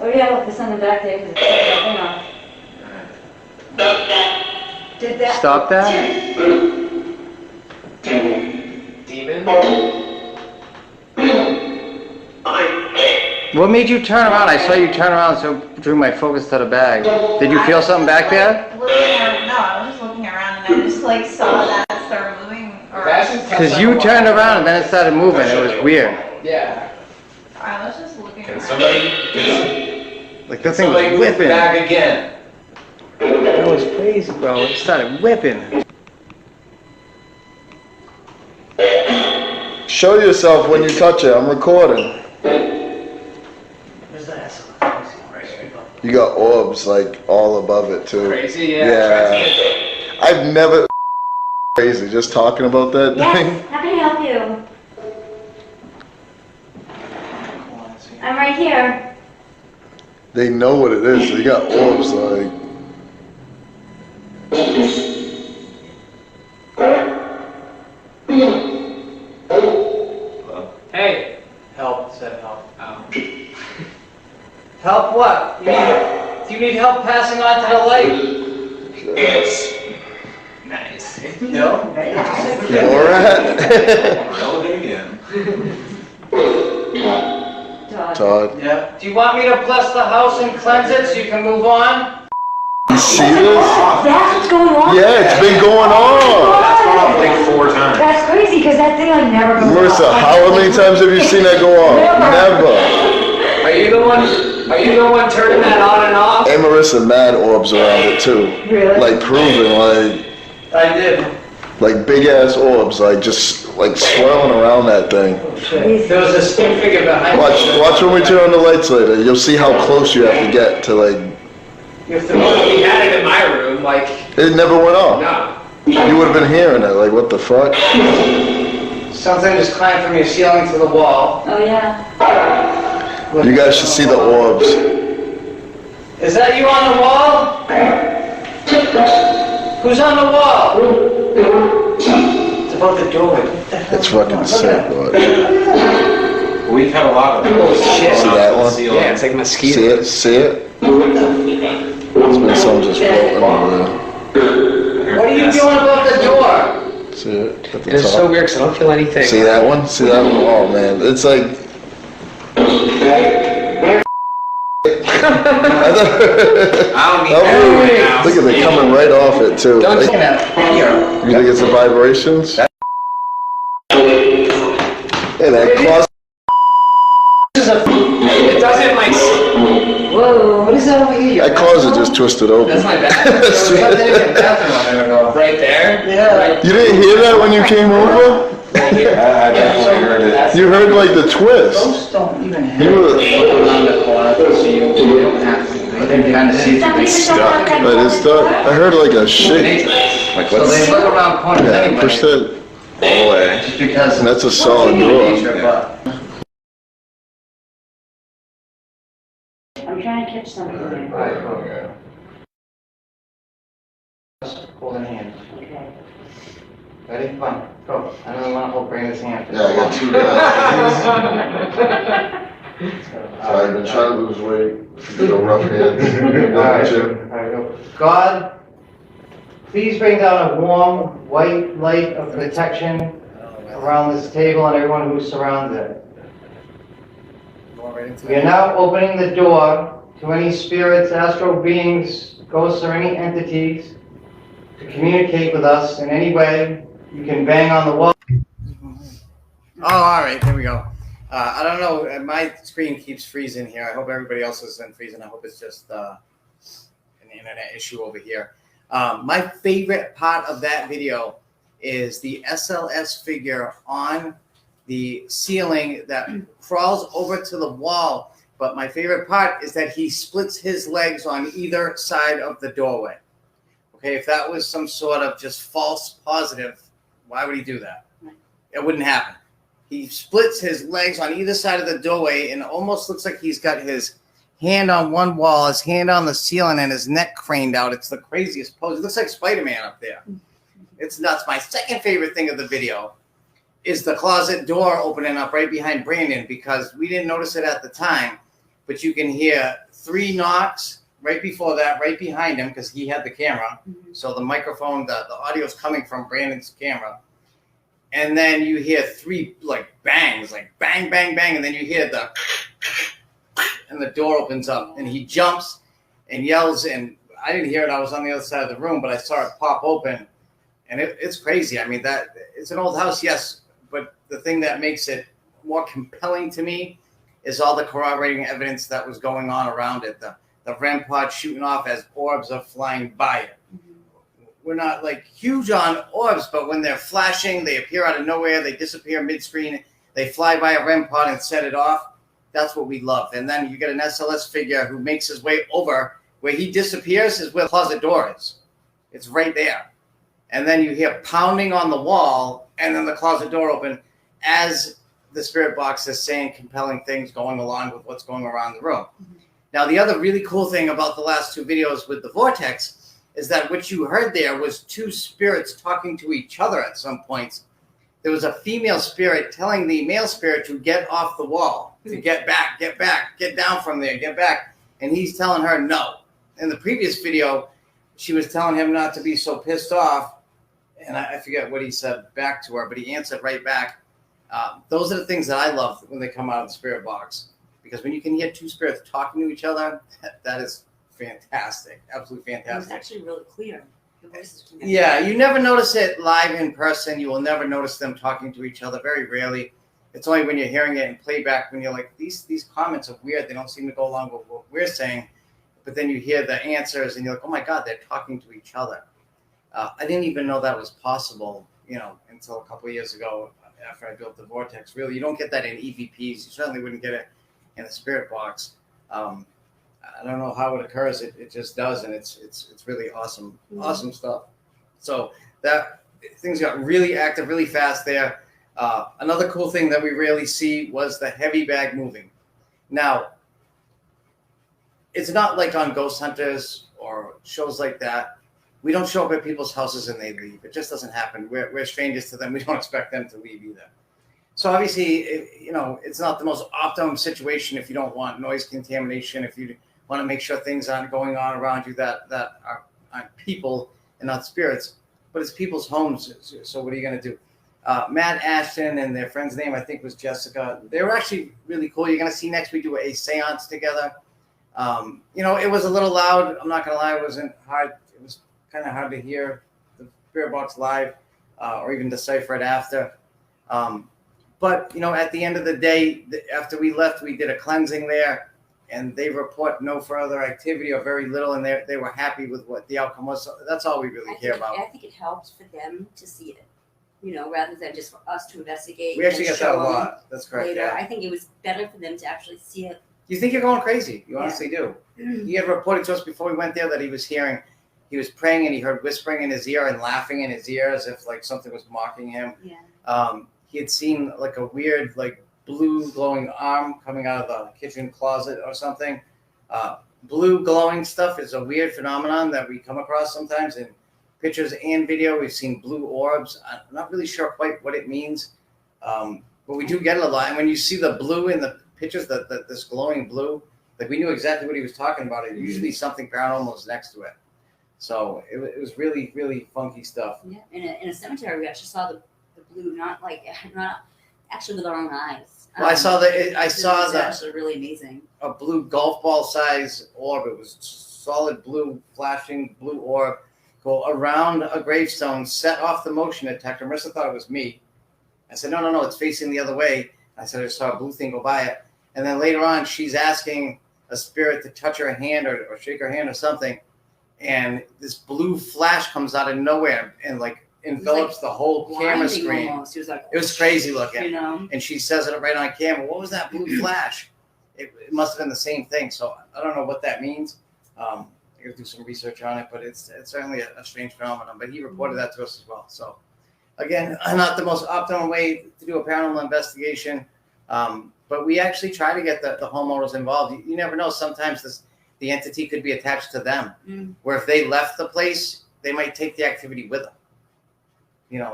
Oh yeah, look, there's something back there because it's shut off. Did that? Stop that? Demon? What made you turn around? I saw you turn around, so drew my focus to the bag. Did you feel something back there? No, I was just looking around and I just like saw that start moving. Because you turned around and then it started moving. It was weird. Yeah. I was just looking Can around. somebody, Like the thing was somebody move the whipping. bag again? That was crazy, bro. It started whipping. Show yourself when you touch it. I'm recording. You got orbs like all above it too. Crazy, yeah. Yeah. I've never crazy just talking about that thing. Yes, how can I help you? I'm right here. They know what it is. They got orbs like. Hey. Help, said help. Oh. Help what? Do you need help passing on to the light? Yes. Nice. No? Alright. Relevant again. Todd. Yeah. Do you want me to bless the house and cleanse it so you can move on? You see this? That's what's going on? Yeah, it's been going on. That's gone off like 4 times. That's crazy, because that thing like never goes Marissa, off. how many times have you seen that go on? Never. Are you the one turning that on and off? And Marissa, mad orbs around it too. Really? Like proving, I did. like big ass orbs, like just like swirling around that thing. There was a stick figure behind Watch when we turn on the lights later. You'll see how close you have to get to like. You have to We had it in my room, like, It never went off. no. You would have been hearing it. Like what the fuck? Something just climbed from your ceiling to the wall. Oh yeah. You guys should see the orbs. Is that you on the wall? Who's on the wall? It's above the doorway. What the hell It's is going fucking on? sick. Look at Watch. We've had a lot of Oh, shit. See that one? Yeah, it's like mosquitoes. See it? It's been something just floating over What are you doing about the door? there. See it? At the It's so top. weird because I don't feel anything. See that one? See that one? Oh man, it's like. I don't need that right now. Look at it coming right off it too. Don't Like, take that. Here. you think it's the vibrations? Hey, that closet. It doesn't like. Whoa, what is that over here? That closet just twisted open. That's my back. Right there? Yeah. Right You didn't hear that when you came over? here. I definitely heard it. You heard like the twist. Those don't even have You were. around the closet, so you don't have to. But they kind of see through. Stuck. But it's stuck. I heard like a shake. Like, So they let's look around corners Yeah, anyway. push that. all the way. Just because. And that's a solid human door. nature, but I'm trying to catch something there. Just hold in hand. Okay. Ready? Fine. Go. I don't want to hold Brandon's hand. Yeah, I got 2 guys. I've been trying to lose weight. You know, rough hands. Alright. Gym. Alright, go. God, please bring down a warm, white light of protection around this table and everyone who surrounds it. We are now opening the door to any spirits, astral beings, ghosts, or any entities to communicate with us in any way. You can bang on the wall. Oh, all right, there we go. I don't know, my screen keeps freezing here. I hope everybody else isn't freezing. I hope it's just an internet issue over here. My favorite part of that video is the SLS figure on the ceiling that crawls over to the wall. But my favorite part is that he splits his legs on either side of the doorway. Okay, if that was some sort of just false positive, why would he do that? It wouldn't happen. He splits his legs on either side of the doorway and it almost looks like he's got his hand on one wall, his hand on the ceiling, and his neck craned out. It's the craziest pose. It looks like Spider-Man up there. It's nuts. My second favorite thing of the video is the closet door opening up right behind Brandon, because we didn't notice it at the time, but you can hear 3 knocks right before that, right behind him, because he had the camera. So the microphone, the audio is coming from Brandon's camera. And then you hear 3 like bangs, like bang, bang, bang, and then you hear the and the door opens up and he jumps and yells, and I didn't hear it. I was on the other side of the room, but I saw it pop open, and it's crazy. I mean, that it's an old house, yes, but the thing that makes it more compelling to me is all the corroborating evidence that was going on around it. The REM pod shooting off as orbs are flying by it. We're not like huge on orbs, but when they're flashing, they appear out of nowhere, they disappear mid-screen, they fly by a REM pod and set it off. That's what we love. And then you get an SLS figure who makes his way over. Where he disappears is where the closet door is. It's right there. And then you hear pounding on the wall, and then the closet door open as the spirit box is saying compelling things going along with what's going around the room. Now, the other really cool thing about the last 2 videos with the vortex is that what you heard there was 2 spirits talking to each other at some points. There was a female spirit telling the male spirit to get off the wall, to get back, get down from there, get back. And he's telling her no. In the previous video, she was telling him not to be so pissed off. And I forget what he said back to her, but he answered right back. Those are the things that I love when they come out of the spirit box. Because when you can hear 2 spirits talking to each other, that is fantastic. Absolutely fantastic. It was actually really clear. The voices connected. Yeah, you never notice it live in person. You will never notice them talking to each other, very rarely. It's only when you're hearing it in playback when you're like, these comments are weird. They don't seem to go along with what we're saying. But then you hear the answers and you're like, oh my God, they're talking to each other. I didn't even know that was possible, until a couple of years ago after I built the Vortex. Really, you don't get that in EVPs. You certainly wouldn't get it in a spirit box. I don't know how it occurs. It just does, and it's really awesome, awesome stuff. So that things got really active, really fast there. Another cool thing that we rarely see was the heavy bag moving. Now, it's not like on Ghost Hunters or shows like that. We don't show up at people's houses and they leave. It just doesn't happen. We're strangers to them. We don't expect them to leave either. So obviously, it's not the most optimum situation if you don't want noise contamination, if you want to make sure things aren't going on around you that aren't people and not spirits, but it's people's homes. So what are you going to do? Matt Ashton and their friend's name, I think, was Jessica. They were actually really cool. You're going to see next we do a seance together. It was a little loud. I'm not going to lie. It wasn't hard. It was kind of hard to hear the spirit box live or even decipher it after. But at the end of the day, after we left, we did a cleansing there, and they report no further activity or very little, and they were happy with what the outcome was. So that's all we really care about. I think it helps for them to see it, rather than just for us to investigate. We actually get that a lot. That's correct. Later. Yeah. I think it was better for them to actually see it. You think you're going crazy. You honestly do. He had reported to us before we went there that he was praying and he heard whispering in his ear and laughing in his ear as if like something was mocking him. Yeah. He had seen like a weird like blue glowing arm coming out of the kitchen closet or something. Blue glowing stuff is a weird phenomenon that we come across sometimes in pictures and video. We've seen blue orbs. I'm not really sure quite what it means, but we do get it a lot. And when you see the blue in the pictures, that this glowing blue, like we knew exactly what he was talking about. It usually something paranormal was next to it. So it was really, really funky stuff. Yeah, in a cemetery, we actually saw the blue, not actually with our own eyes. Well, I saw the actually really amazing. A blue golf ball size orb. It was solid blue, flashing blue orb, go around a gravestone, set off the motion detector. Marissa thought it was me. I said, no, it's facing the other way. I said, I saw a blue thing go by it. And then later on, she's asking a spirit to touch her hand or shake her hand or something. And this blue flash comes out of nowhere and like envelops the whole camera screen. Almost. It was crazy looking. And she says it right on camera. What was that blue flash? It must have been the same thing. So I don't know what that means. I got to do some research on it, but it's certainly a strange phenomenon. But he reported that to us as well. So again, not the most optimal way to do a paranormal investigation. But we actually try to get the homeowners involved. You never know. Sometimes the entity could be attached to them, where if they left the place, they might take the activity with them.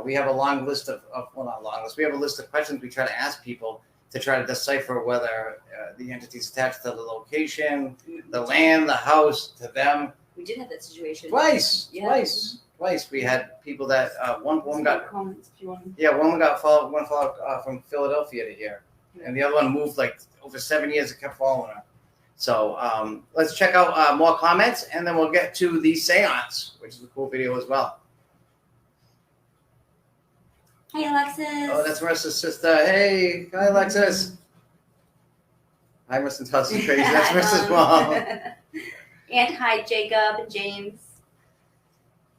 We have a long list not long list. We have a list of questions we try to ask people to try to decipher whether the entity's attached to the location, the land, the house, to them. We did have that situation. Twice. We had people that one woman got followed from Philadelphia to here, and the other one moved like over 7 years. It kept following her. So let's check out more comments, and then we'll get to the seance, which is a cool video as well. Hey, Alexis. Oh, that's Marissa's sister. Hey, hi, Alexis. Hi, Marissa Tuss's crazy. That's Marissa's mom. And hi, Jacob and James.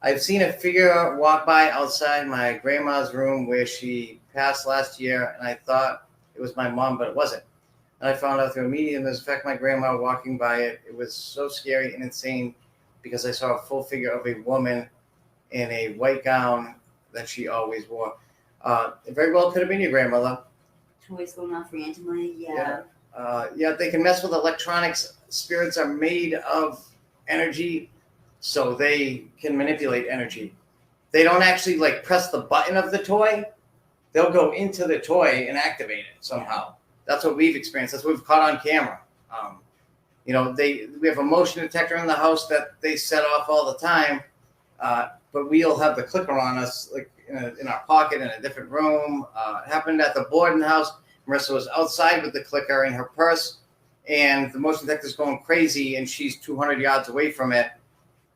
I've seen a figure walk by outside my grandma's room where she passed last year, and I thought it was my mom, but it wasn't. And I found out through a medium, in fact, my grandma walking by it. It was so scary and insane because I saw a full figure of a woman in a white gown that she always wore. It very well could have been your grandmother. Toys going off randomly, yeah. They can mess with electronics. Spirits are made of energy, so they can manipulate energy. They don't actually like press the button of the toy. They'll go into the toy and activate it somehow. That's what we've experienced. That's what we've caught on camera. We have a motion detector in the house that they set off all the time, but we'll have the clicker on us, like in our pocket in a different room. It happened at the Borden house. Marissa was outside with the clicker in her purse, and the motion detector's going crazy, and she's 200 yards away from it.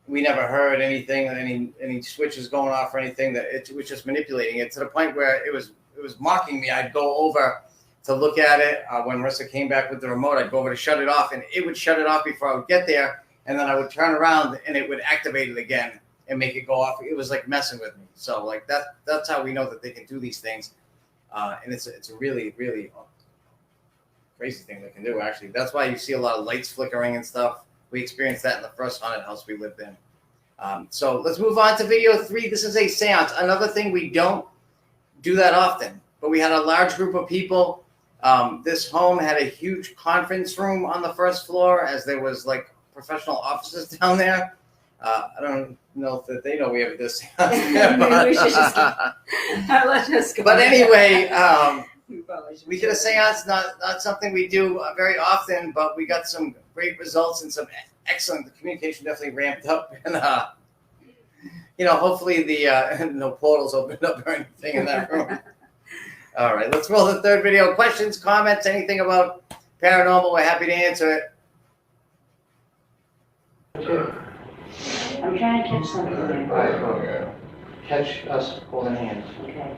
We never heard anything, any switches going off or anything. That it was just manipulating it to the point where it was mocking me. I'd go over to look at it. When Marissa came back with the remote, I'd go over to shut it off, and it would shut it off before I would get there, and then I would turn around, and it would activate it again and make it go off. It was like messing with me. So like that's how we know that they can do these things. And it's a really, really crazy thing they can do, actually. That's why you see a lot of lights flickering and stuff. We experienced that in the first haunted house we lived in. So let's move on to video 3. This is a seance. Another thing, we don't do that often, but we had a large group of people. This home had a huge conference room on the first floor, as there was like professional offices down there. I don't know if they know we have this. Maybe we should just let us go. But anyway, We did a seance, not something we do very often, but we got some great results and some excellent. The communication definitely ramped up, and hopefully the no portals opened up or anything in that room. All right, let's roll the third video. Questions, comments, anything about paranormal? We're happy to answer it. I'm trying to catch something there. Alright, go. Catch us holding hands. Okay.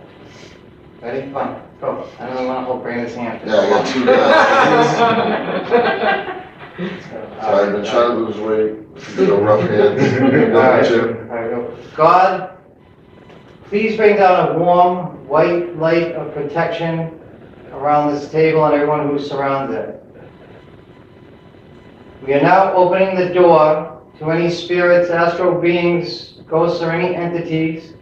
Ready? Fine. Go. I don't want to hold Brandon's hand. Yeah, I got 2 guys. So I've been trying to lose weight. Rough hands. Alright, go. God, please bring down a warm, white light of protection around this table and everyone who surrounds it. We are now opening the door to any spirits, astral beings, ghosts, or any entities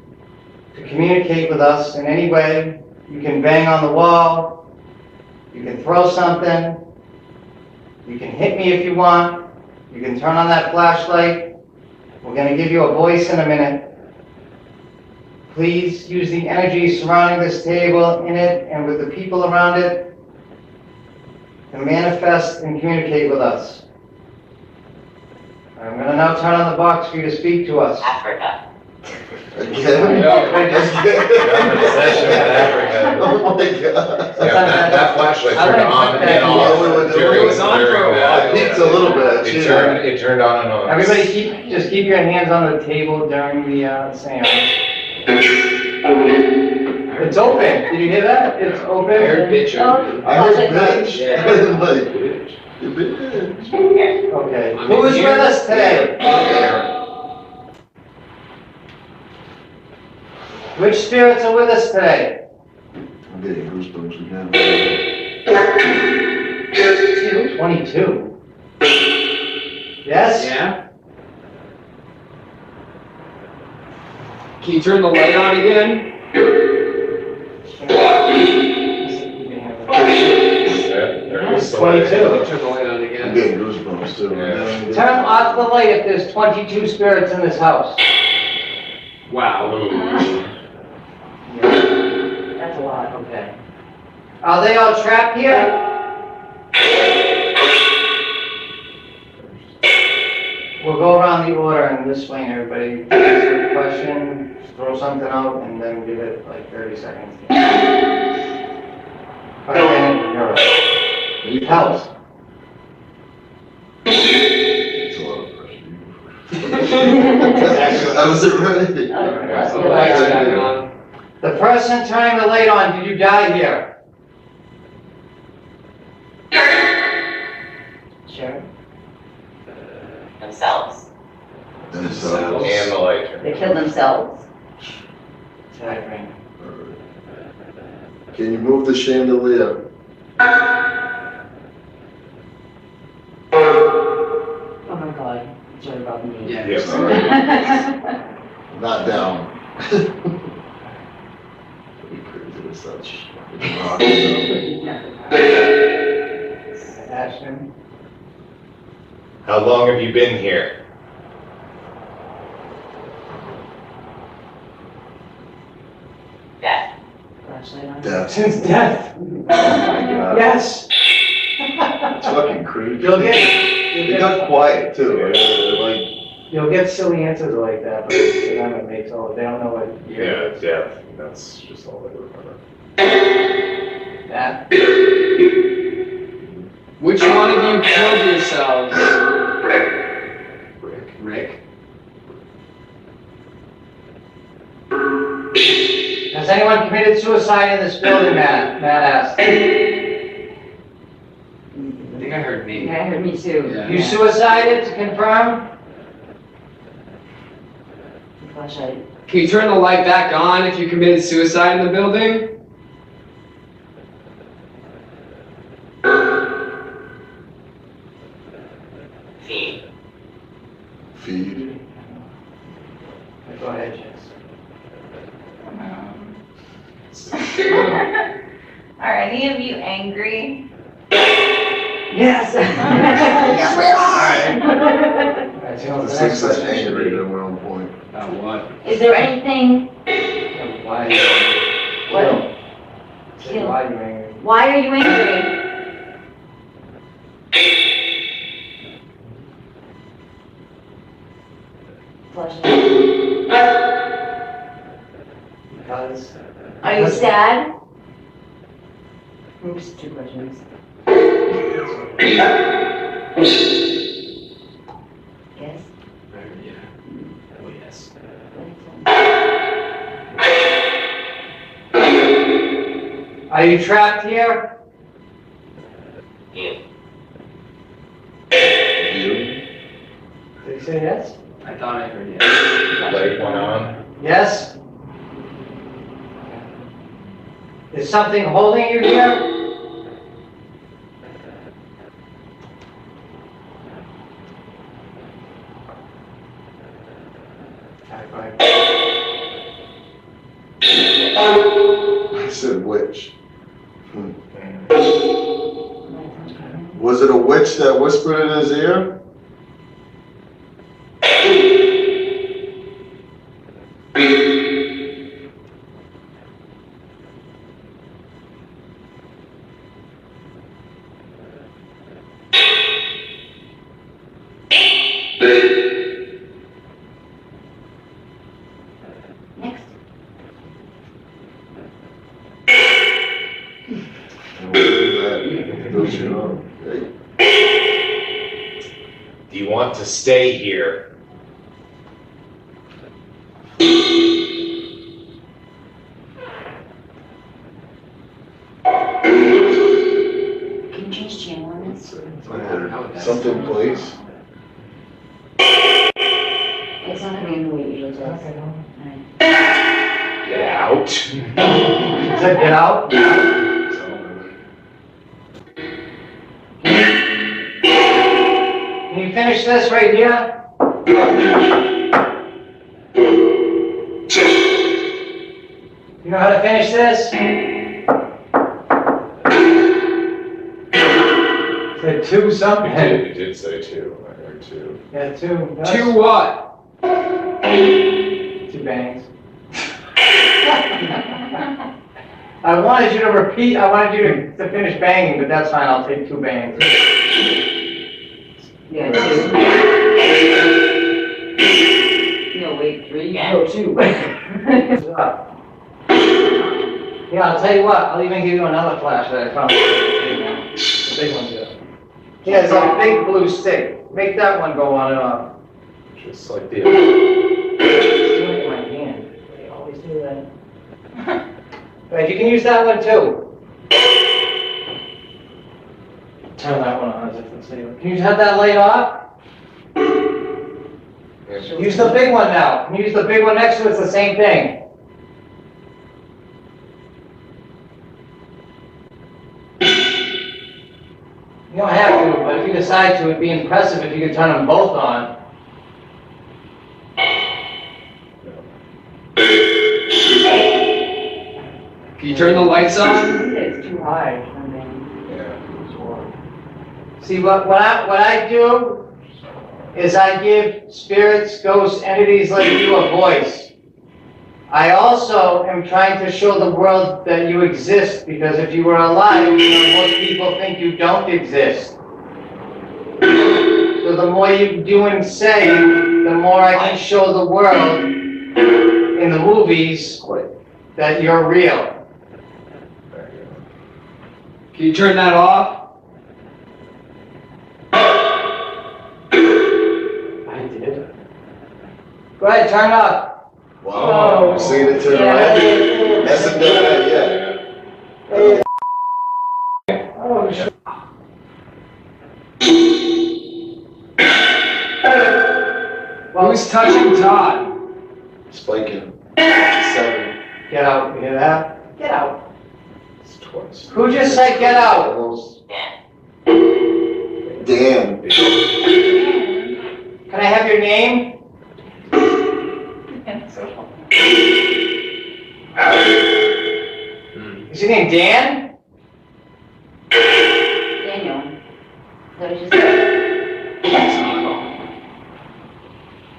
to communicate with us in any way. You can bang on the wall, you can throw something, you can hit me if you want, you can turn on that flashlight. We're going to give you a voice in a minute. Please use the energy surrounding this table, in it, and with the people around it to manifest and communicate with us. I'm going to now turn on the box for you to speak to us. Africa. Again? You're in obsession with Africa. Oh my God. Yeah, that flashlight turned on and off during It was on for a while. It's a little bit. It turned on and off. Everybody keep your hands on the table during the seance. It's open. Did you hear that? It's open. I heard bitch. I heard bitch. Yeah. Like, bitch. Okay. Who is with us today? Which spirits are with us today? I'm getting goosebumps again. 22. Yes? Yeah. Can you turn the light on again? It's 22. Turn the light on I'm again. getting goosebumps too. Yeah. Turn off the light if there's 22 spirits in this house. Wow. That's a lot, okay. Are they all trapped here? We'll go around the order and this way, and everybody ask a question, throw something out, and then give it like 30 seconds. Okay, you're right. House. It's a lot of pressure. I wasn't ready. So the light's back on. The person turning the light on, did you die here? Sure. Themselves. And And the light turned. They killed themselves. Tag ring. Can you move the chandelier? Oh my God, it's right above me. Yeah. Yes. Not down. It's such. Ashton. How long have you been here? Death. Flashlight on. Death. Since death. Oh my God. Yes. It's fucking creepy. You'll It get got quiet too. Like, you'll get silly answers like that, but to them it makes all, they don't know what year it is. death. That's just all I remember. That. Which one of you killed yourselves? Rick. Has anyone committed suicide in this building, Matt? Matt asked. I think I heard me. Yeah, I heard me too. Yeah. You suicided, to confirm? Flashlight. Can you turn the light back on if you committed suicide in the building? feed. Go ahead, Jess. Are any of you angry? Yes. Alright, so The the six next that's question angry, should then we're on point. What? Is there anything? be, why? What? Is you? Why are you angry? Why are you angry? Flush it. Because Are you sad? Oops, 2 questions. Yes? Yeah. Oh, yes. are you trapped here? You? Did he say yes? I thought I heard yes. Light went on. Yes? Is something holding you here? I said witch. Was it a witch that whispered in his ear? Next. Don't you know? Do you want to stay here? Can you change channel on this? Something, please. It's not gonna be in the way it usually does. Okay. Alright. Get out. Does that get out? Can you finish this right here? You know how to finish this? Said 2 something. You did say 2. I heard 2. Yeah, 2. To what? 2 bangs. I wanted you to repeat, I wanted you to finish banging, but that's fine, I'll take 2 bangs. Yeah, 2. No, wait, 3? No, 2. Yeah, I'll tell you what, I'll even give you another flash that I found. The big one, yeah. Yeah, it's a big blue stick. Make that one go on and off. Just like the It's doing it in my hand. They always do that. Right, you can use that one too. Turn that one on as if it's safe. Can you have that light off? Use the big one now. Can you use the big one next to it? It's the same thing. You don't have to, but if you decide to, it'd be impressive if you could turn them both on. Can you turn the lights on? It's too high. See, what I do is I give spirits, ghosts, entities like you a voice. I also am trying to show the world that you exist, because if you were alive, most people think you don't exist. So the more you do and say, the more I can show the world in the movies that you're real. Can you turn that off? I did. Go ahead, turn it off. Wow. See it to the right? Hasn't done that yet. Oh, shit. Who's touching Todd? Spanking. 7. Get out, you hear that? Get out. It's twice. Who just said get out? Dan. Can I have your name? Is your name Dan? Daniel. Is that what you said?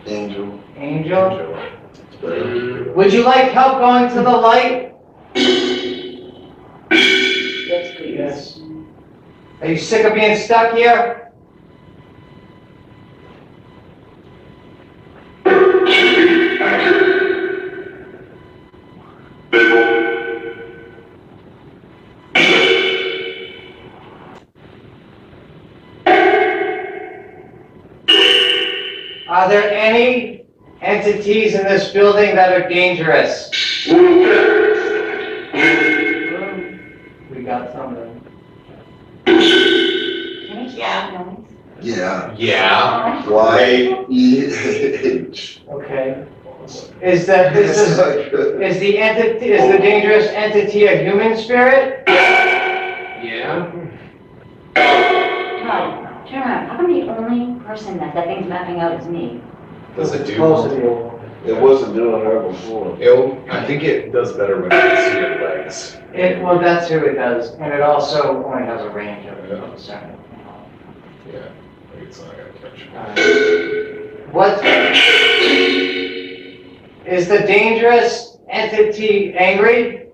Angel. Angel? Would you like help going to the light? Are you sick of being stuck here? Are there any entities in this building that are dangerous? We got something. Yeah. Yeah. Y-E-H. Okay. Is the dangerous entity a human spirit? Yeah. Todd, turn around. How come the only person that thing's mapping out is me? Does it Close to do? you. It wasn't doing her before. I think it does better when you can see your legs. Well, that's who it does, and it also only has a range of a certain. Yeah. I think it's not gonna catch you. What is the dangerous entity angry?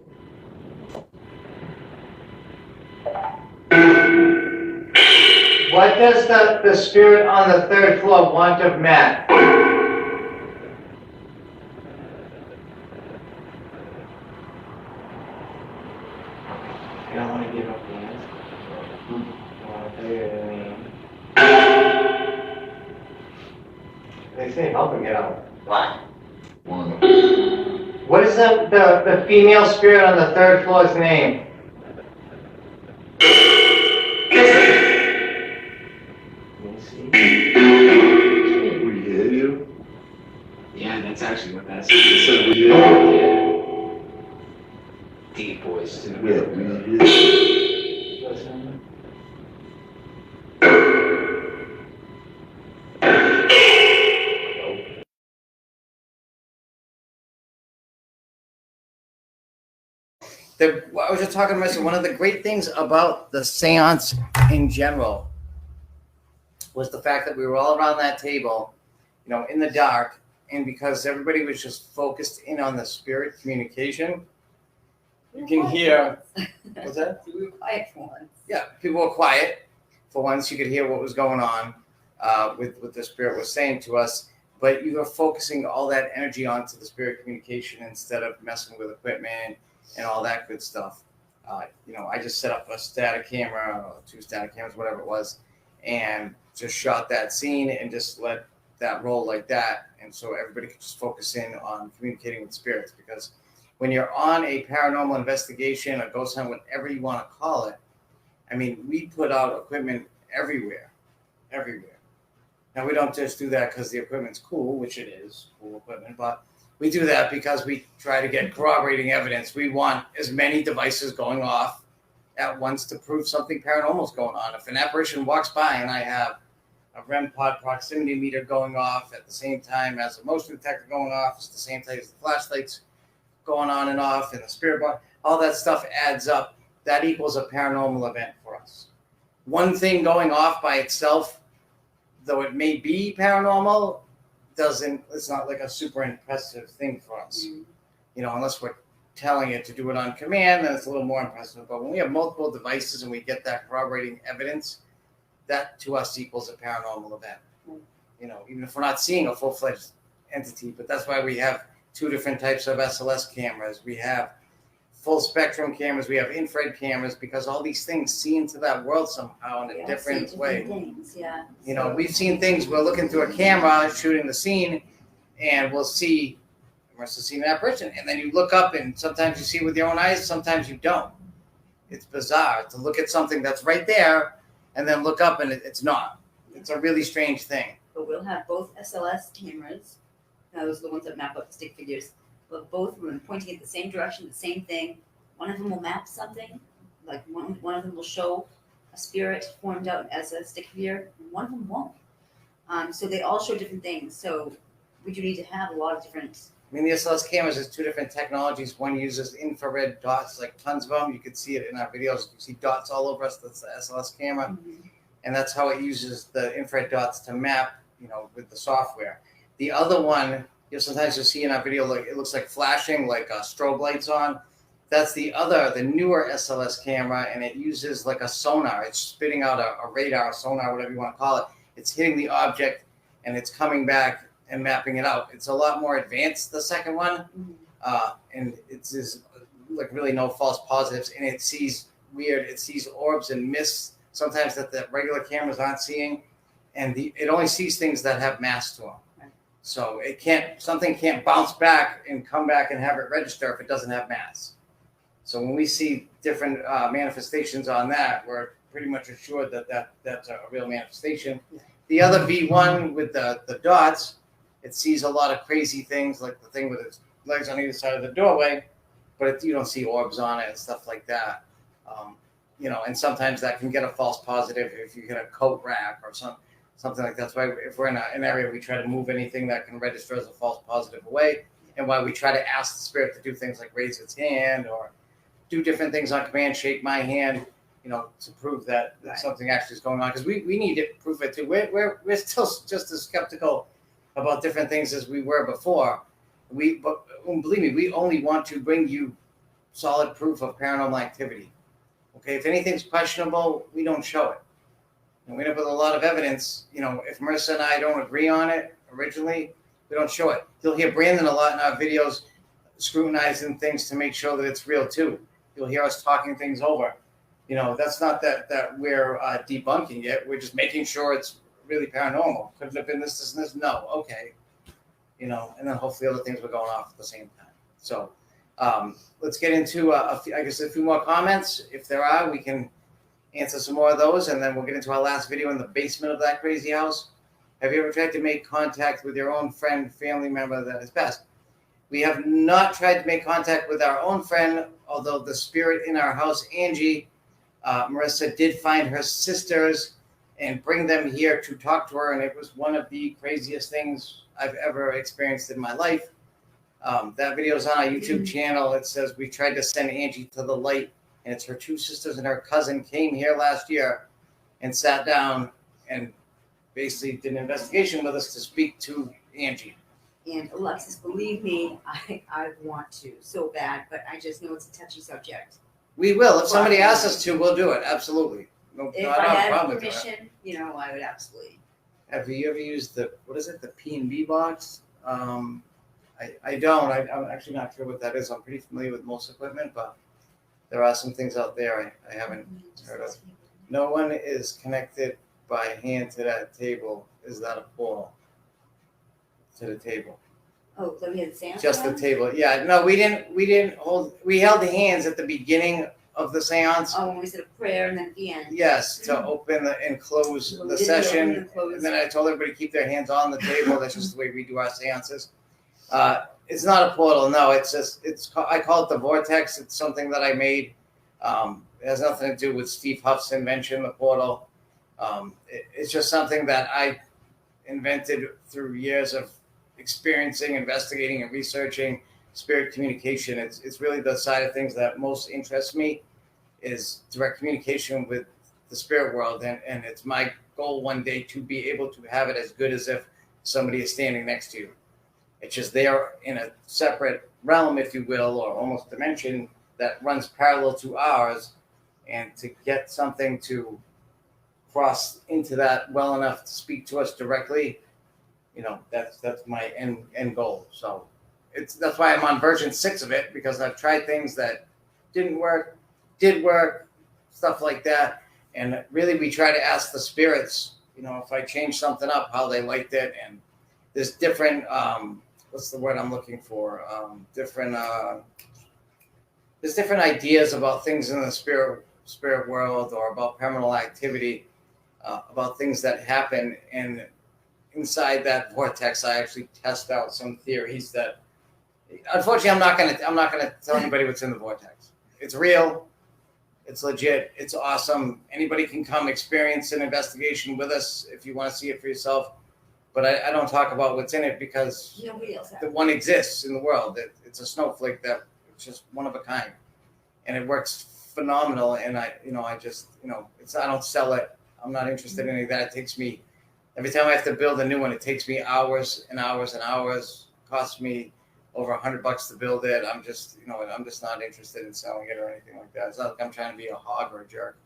What does the spirit on the third floor want of Matt? I don't want to give up the answer. I want to tell you the name. They say help him get out. One. What is the female spirit on the third floor's name? Let me see. We hear you? Yeah, that's actually what that's. It said we hear you. Yeah. Deep voice too. Yeah, we hear you. Listen. I was just talking to myself, one of the great things about the seance in general was the fact that we were all around that table, in the dark, and because everybody was just focused in on the spirit communication, you can hear, what's that? We were quiet for once. Yeah, people were quiet for once. You could hear what was going on with what the spirit was saying to us, but you were focusing all that energy onto the spirit communication instead of messing with equipment and all that good stuff. I just set up a static camera, or 2 static cameras, whatever it was, and just shot that scene and just let that roll like that. And so everybody could just focus in on communicating with spirits, because when you're on a paranormal investigation, a ghost hunt, whatever you want to call it, I mean, we put out equipment everywhere. Now, we don't just do that because the equipment's cool, which it is, cool equipment, but we do that because we try to get corroborating evidence. We want as many devices going off at once to prove something paranormal is going on. If an apparition walks by and I have a REM pod proximity meter going off at the same time as a motion detector going off, it's the same time as the flashlights going on and off, and the spirit box, all that stuff adds up. That equals a paranormal event for us. One thing going off by itself, though it may be paranormal, it's not like a super impressive thing for us. Unless we're telling it to do it on command, then it's a little more impressive. But when we have multiple devices and we get that corroborating evidence, that to us equals a paranormal event. Even if we're not seeing a full-fledged entity, but that's why we have 2 different types of SLS cameras. We have full spectrum cameras, we have infrared cameras, because all these things see into that world somehow in a different way. Things, yeah. We've seen things, we're looking through a camera, shooting the scene, and we'll see an apparition. And then you look up and sometimes you see with your own eyes, sometimes you don't. It's bizarre to look at something that's right there and then look up and it's not. It's a really strange thing. But we'll have both SLS cameras. Now, those are the ones that map up the stick figures. But both of them pointing in the same direction, the same thing. One of them will map something, like one of them will show a spirit formed out as a stick figure, and one of them won't. So they all show different things. So we do need to have a lot of different. The SLS cameras is 2 different technologies. One uses infrared dots, like tons of them. You could see it in our videos. You see dots all over us. That's the SLS camera. Mm-hmm. And that's how it uses the infrared dots to map, with the software. The other one, sometimes you'll see in our video, like it looks like flashing, like strobe lights on. That's the newer SLS camera, and it uses like a sonar. It's spitting out a radar, sonar, whatever you want to call it. It's hitting the object, and it's coming back and mapping it out. It's a lot more advanced, the second one, and it's like really no false positives, and it sees orbs and mists sometimes that the regular cameras aren't seeing, and it only sees things that have mass to them. Right. So something can't bounce back and come back and have it register if it doesn't have mass. So when we see different manifestations on that, we're pretty much assured that that's a real manifestation. The other V1 with the dots, it sees a lot of crazy things, like the thing with its legs on either side of the doorway, but you don't see orbs on it and stuff like that. And sometimes that can get a false positive if you hit a coat rack or something like that. That's why if we're in an area, we try to move anything that can register as a false positive away, and why we try to ask the spirit to do things like raise its hand or do different things on command, shake my hand, to prove that something actually is going on. Because we need to prove it too. We're still just as skeptical about different things as we were before. But believe me, we only want to bring you solid proof of paranormal activity. Okay, if anything's questionable, we don't show it. And we end up with a lot of evidence. If Marissa and I don't agree on it originally, we don't show it. You'll hear Brandon a lot in our videos scrutinizing things to make sure that it's real too. You'll hear us talking things over. That's not that we're debunking it. We're just making sure it's really paranormal. Could it have been this, and this? No. Okay. And then hopefully other things were going off at the same time. So let's get into, a few more comments. If there are, we can answer some more of those, and then we'll get into our last video in the basement of that crazy house. Have you ever tried to make contact with your own friend, family member that is passed? We have not tried to make contact with our own friend, although the spirit in our house, Angie, Marissa did find her sisters and bring them here to talk to her, and it was one of the craziest things I've ever experienced in my life. That video is on our YouTube channel. It says we tried to send Angie to the light, and it's her two sisters and her cousin came here last year and sat down and basically did an investigation with us to speak to Angie. And Alexis, believe me, I want to so bad, but I just know it's a touchy subject. We will. If somebody asks us to, we'll do it. Absolutely. If I had permission, I would absolutely. Have you ever used the P&B box? I don't. I'm actually not sure what that is. I'm pretty familiar with most equipment, but there are some things out there I haven't heard of. No one is connected by hand to that table. Is that a portal to the table? Oh, so we had the seance? Just the table. Yeah. No, we didn't hold. We held the hands at the beginning of the seance. Oh, when we said a prayer and then at the end. Yes, to open and close the session. And then I told everybody to keep their hands on the table. That's just the way we do our seances. It's not a portal. No, I call it the vortex. It's something that I made. It has nothing to do with Steve Huff's invention, the portal. It's just something that I invented through years of experiencing, investigating, and researching spirit communication. It's really the side of things that most interests me, is direct communication with the spirit world, and it's my goal one day to be able to have it as good as if somebody is standing next to you. It's just they're in a separate realm, if you will, or almost dimension that runs parallel to ours, and to get something to cross into that well enough to speak to us directly, that's my end goal. So that's why I'm on version 6 of it, because I've tried things that didn't work, did work, stuff like that. And really we try to ask the spirits, if I change something up, how they liked it. And there's different, what's the word I'm looking for? There's different ideas about things in the spirit world, or about paranormal activity, about things that happen. And inside that vortex, I actually test out some theories that, unfortunately, I'm not gonna tell anybody what's in the vortex. It's real. It's legit. It's awesome. Anybody can come experience an investigation with us if you want to see it for yourself. But I don't talk about what's in it, because the one exists in the world. It's a snowflake that it's just one of a kind, and it works phenomenal. And I don't sell it. I'm not interested in any of that. It takes me, every time I have to build a new one, it takes me hours and hours and hours. It costs me over $100 to build it. I'm just not interested in selling it or anything like that. It's not like I'm trying to be a hog or a jerk.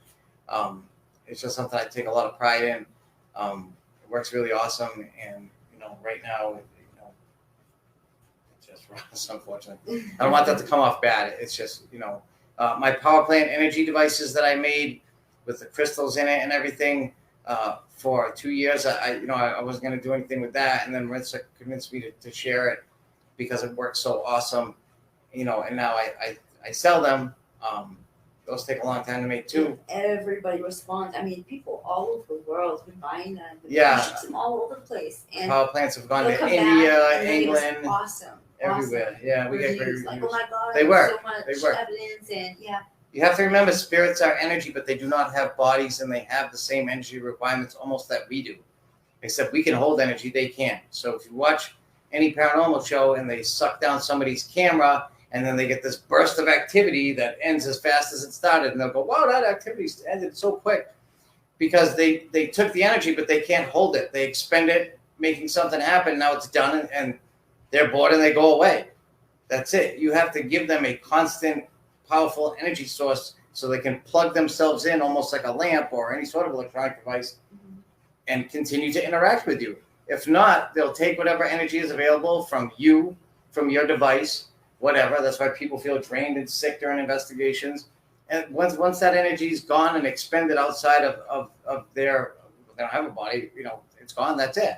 It's just something I take a lot of pride in. It works really awesome, and right now, it's just it's unfortunate. I don't want that to come off bad. It's just my power plant energy devices that I made with the crystals in it and everything. For 2 years, I wasn't going to do anything with that, and then Marissa convinced me to share it because it works so awesome, and now I sell them. Those take a long time to make too. Everybody responds. I mean, people all over the world have been buying them. Yeah. Them all over the place. And power plants have gone they'll to come India, back, and England, awesome. everywhere. Yeah, we get great Reviews. reviews. Like, oh my God, They there's work. so much They work. evidence, and yeah. You have to remember, spirits are energy, but they do not have bodies, and they have the same energy requirements almost that we do. Except we can hold energy, they can't. So if you watch any paranormal show and they suck down somebody's camera, and then they get this burst of activity that ends as fast as it started, and they'll go, wow, that activity ended so quick. Because they took the energy, but they can't hold it. They expend it, making something happen. Now it's done, and they're bored, and they go away. That's it. You have to give them a constant, powerful energy source so they can plug themselves in almost like a lamp or any sort of electronic device and continue to interact with you. If not, they'll take whatever energy is available from you, from your device, whatever. That's why people feel drained and sick during investigations. And once that energy is gone and expended outside of their, they don't have a body, it's gone, that's it.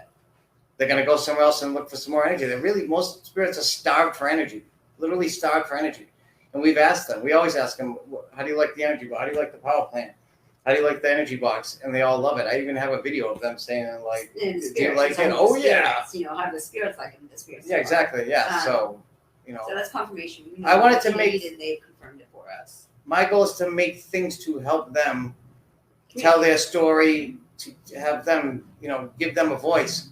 They're going to go somewhere else and look for some more energy. Most spirits are starved for energy, literally starved for energy. And we've asked them, we always ask them, how do you like the energy box? How do you like the power plant? How do you like the energy box? And they all love it. I even have a video of them saying, like, do you like it? Oh, yeah. How the spirits like it, the spirits. Yeah, exactly. Yeah. So that's confirmation. I wanted to make, and they confirmed it for us. My goal is to make things to help them tell their story, to have them, give them a voice,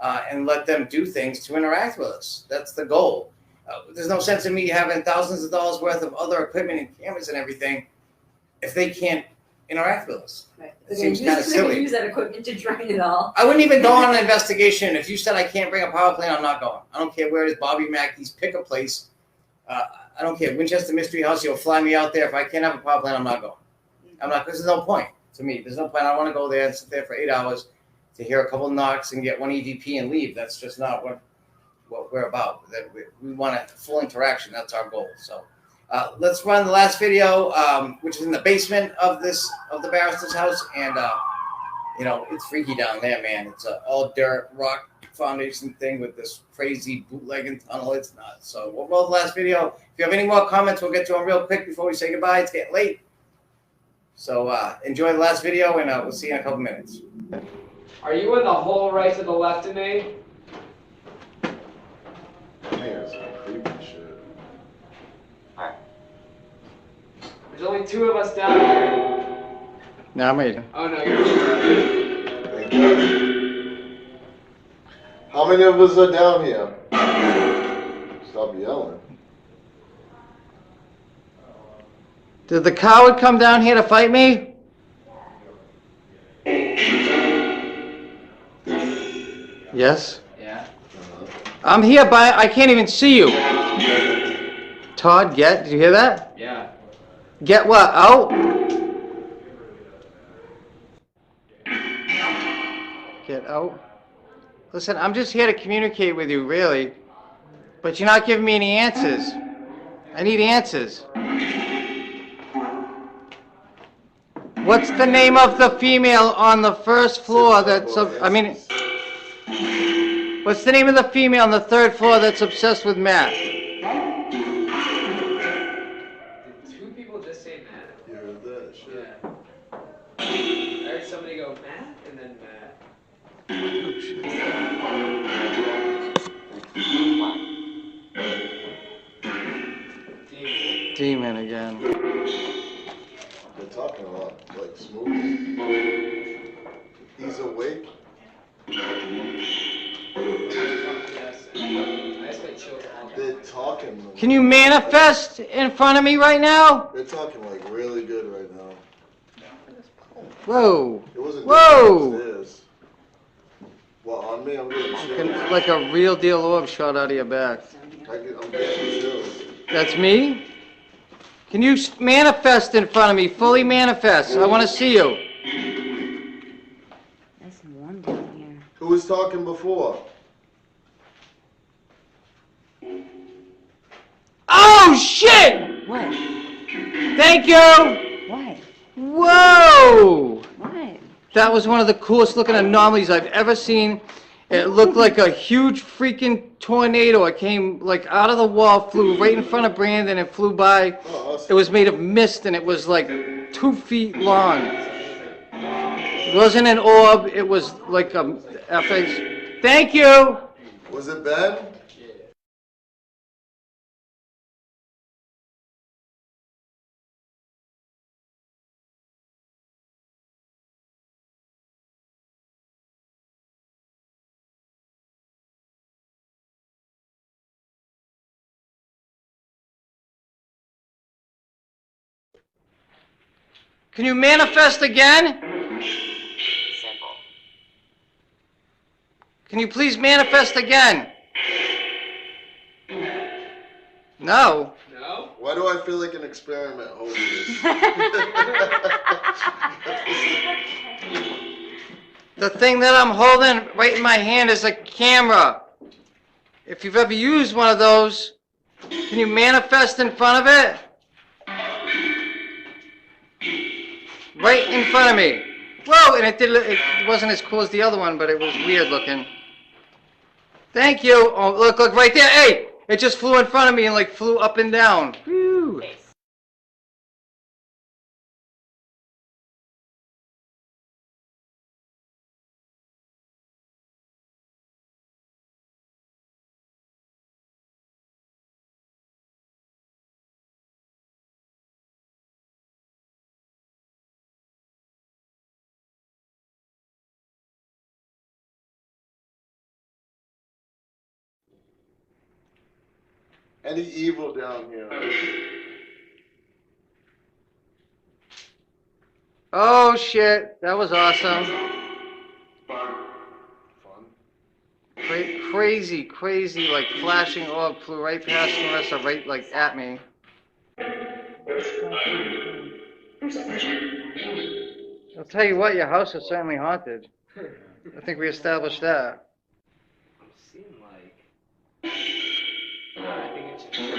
and let them do things to interact with us. That's the goal. There's no sense in me having thousands of dollars worth of other equipment and cameras and everything if they can't interact with us. Right. It seems kind of silly. Use that equipment to drain it all. I wouldn't even go on an investigation. If you said I can't bring a power plant, I'm not going. I don't care where it is, Bobby Mackey's, pick a place. I don't care. Winchester Mystery House, you'll fly me out there. If I can't have a power plant, I'm not going. I'm not, because there's no point to me. There's no point. I don't want to go there and sit there for 8 hours to hear a couple of knocks and get one EVP and leave. That's just not what we're about. We want a full interaction. That's our goal. So let's run the last video, which is in the basement of the Barrister's house. And, it's freaky down there, man. It's all dirt, rock foundation thing with this crazy bootlegging tunnel. It's nuts. So we'll roll the last video. If you have any more comments, we'll get to them real quick before we say goodbye. It's getting late. So enjoy the last video, and we'll see you in a couple minutes. Are you in the hole right to the left of me? Man, some creepy shit. There's only 2 of us down here. No, I'm ready. Oh no, you're Thank you. How many of us are down here? Stop yelling. Did the coward come down here to fight me? Yes. Yeah. I'm here, I can't even see you. Todd, did you hear that? Yeah. Get what? Out? Get out? Listen, I'm just here to communicate with you, really. But you're not giving me any answers. I need answers. What's the name of the female on the first floor that's, what's the name of the female on the 3rd floor that's obsessed with Matt? Did 2 people just say Matt? You heard that shit? Yeah. I heard somebody go Matt and then Matt. Demon again. They're talking a lot, like smooth. He's awake. They're talking. Can you manifest in front of me right now? They're talking like really good right now. Whoa. It wasn't Whoa. good upstairs. Well, on me, I'm getting shit. Like a real deal orb shot out of your back. I'm getting chills. That's me? Can you manifest in front of me? Fully manifest. I want to see you. Nice and warm down here. Who was talking before? Oh, shit! What? Thank you! What? Whoa! What? That was one of the coolest looking anomalies I've ever seen. It looked like a huge freaking tornado. It came like out of the wall, flew right in front of Brandon, and flew by. It was made of mist, and it was like 2 feet long. It wasn't an orb. It was like a FX. Thank you. Was it bad? Can you manifest again? Simple. Can you please manifest again? No. No? Why do I feel like an experiment holding this? The thing that I'm holding right in my hand is a camera. If you've ever used one of those, can you manifest in front of it? Right in front of me. Whoa, and it wasn't as cool as the other one, but it was weird looking. Thank you. Oh, look right there. Hey, it just flew in front of me and like flew up and down. Whew. Any evil down here? Oh shit, that was awesome. Fun. Crazy, like flashing orb flew right past Marissa, right like at me. I'll tell you what, your house is certainly haunted. I think we established that. I'm seeing like. I think it's just.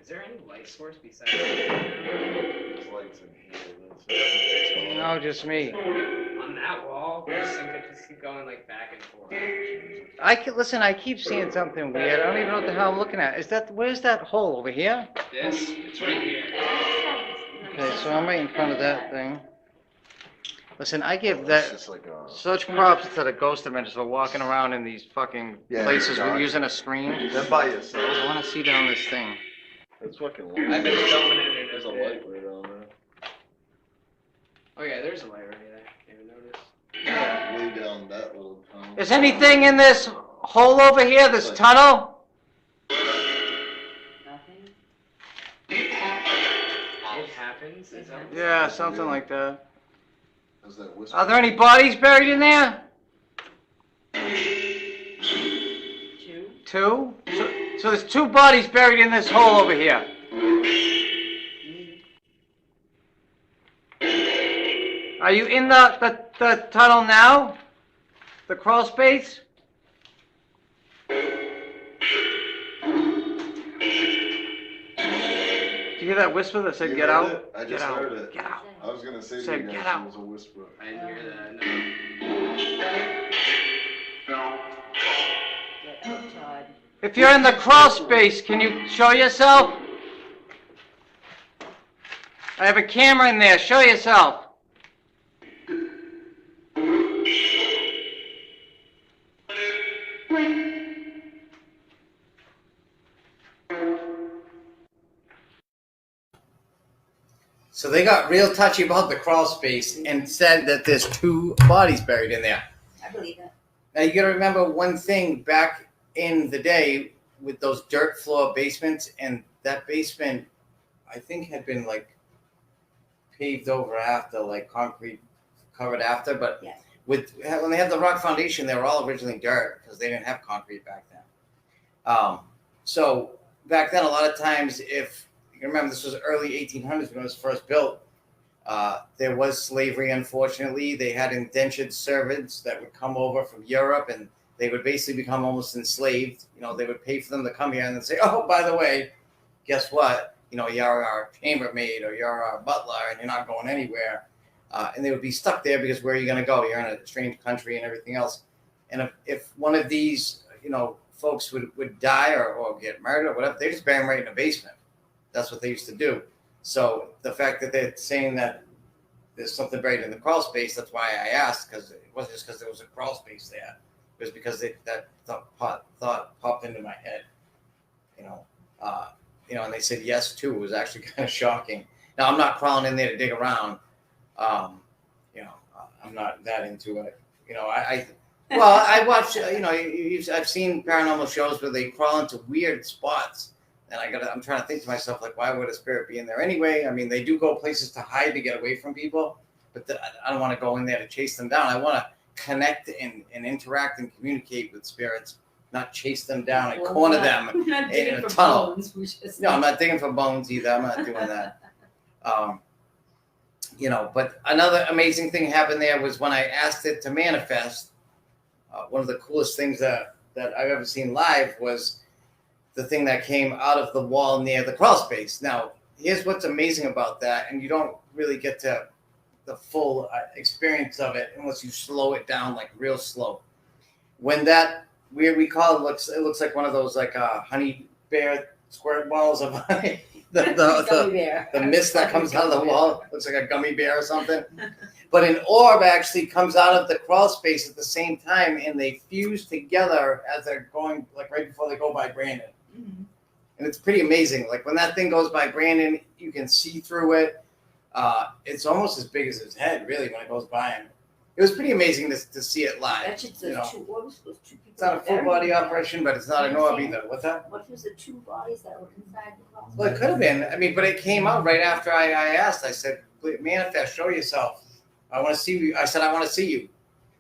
Is there any light source besides? There's lights in here. That's it. No, just me. On that wall, there's some that just keep going like back and forth. Listen, I keep seeing something weird. I don't even know what the hell I'm looking at. Where's that hole over here? This, it's right here. Okay, so I'm right in front of that thing. Listen, I give It's that just like a... such props to the ghost dimensions for walking around in these fucking Yeah, places dark. with using a screen. Then by yourself. I want to see down this thing. It's fucking I've light. been filming it. There's a light right on there. Oh yeah, there's a light right there. Even notice. Yeah, way down that little tunnel. Is anything in this hole over here, this tunnel? Nothing? It happens. Is that Yeah, something like that. How's that whisper? Are there any bodies buried in there? Two? Two? So there's 2 bodies buried in this hole over here. Are you in the tunnel now? The crawl space? Did you hear that whisper that said You get heard out? it? I Get just out. heard it. Get out. I was gonna say to Said, you "Get guys, out." it was a whisper. I didn't hear that. No. Get out, Todd. If you're in the crawl space, can you show yourself? I have a camera in there. Show yourself. So they got real touchy about the crawl space and said that there's 2 bodies buried in there. I believe it. Now you got to remember one thing back in the day with those dirt floor basements, and that basement, I think, had been like paved over after, like concrete covered after. But Yes. when they had the rock foundation, they were all originally dirt because they didn't have concrete back then. So back then, a lot of times, if you remember, this was early 1800s when it was first built. There was slavery, unfortunately. They had indentured servants that would come over from Europe, and they would basically become almost enslaved. You know, they would pay for them to come here and then say, oh, by the way, guess what? You know, you're our chambermaid or you're our butler and you're not going anywhere. And they would be stuck there because where are you going to go? You're in a strange country and everything else. And if one of these, you know, folks would die or get murdered or whatever, they just bury them right in the basement. That's what they used to do. So the fact that they're saying that there's something buried in the crawl space, that's why I asked, because it wasn't just because there was a crawl space there. It was because that thought popped into my head, you know, and they said yes too. It was actually kind of shocking. Now I'm not crawling in there to dig around. I'm not that into it. You know, I watch. I've seen paranormal shows where they crawl into weird spots, and I'm trying to think to myself, like, why would a spirit be in there anyway? I mean, they do go places to hide to get away from people, but I don't want to go in there to chase them down. I want to connect and interact and communicate with spirits, not chase them down and corner them in a tunnel. No, I'm not digging for bones either. I'm not doing that. But another amazing thing happened there was when I asked it to manifest. One of the coolest things that I've ever seen live was the thing that came out of the wall near the crawl space. Now, here's what's amazing about that, and you don't really get to the full experience of it unless you slow it down, like real slow. When that weird we call it looks like one of those like honey bear squirt balls of honey. The mist that comes out of the wall looks like a gummy bear or something. But an orb actually comes out of the crawl space at the same time, and they fuse together as they're going, like right before they go by Brandon. Mm-hmm. And it's pretty amazing. Like when that thing goes by Brandon, you can see through it. It's almost as big as his head, really, when it goes by him. It was pretty amazing to see it live. Actually, two orbs, those two people. It's not a full body operation, but it's not an orb either. What's that? What if it was the two bodies that were inside the closet? Well, it could have been. I mean, but it came out right after I asked. I said, manifest, show yourself. I want to see you. I said, I want to see you.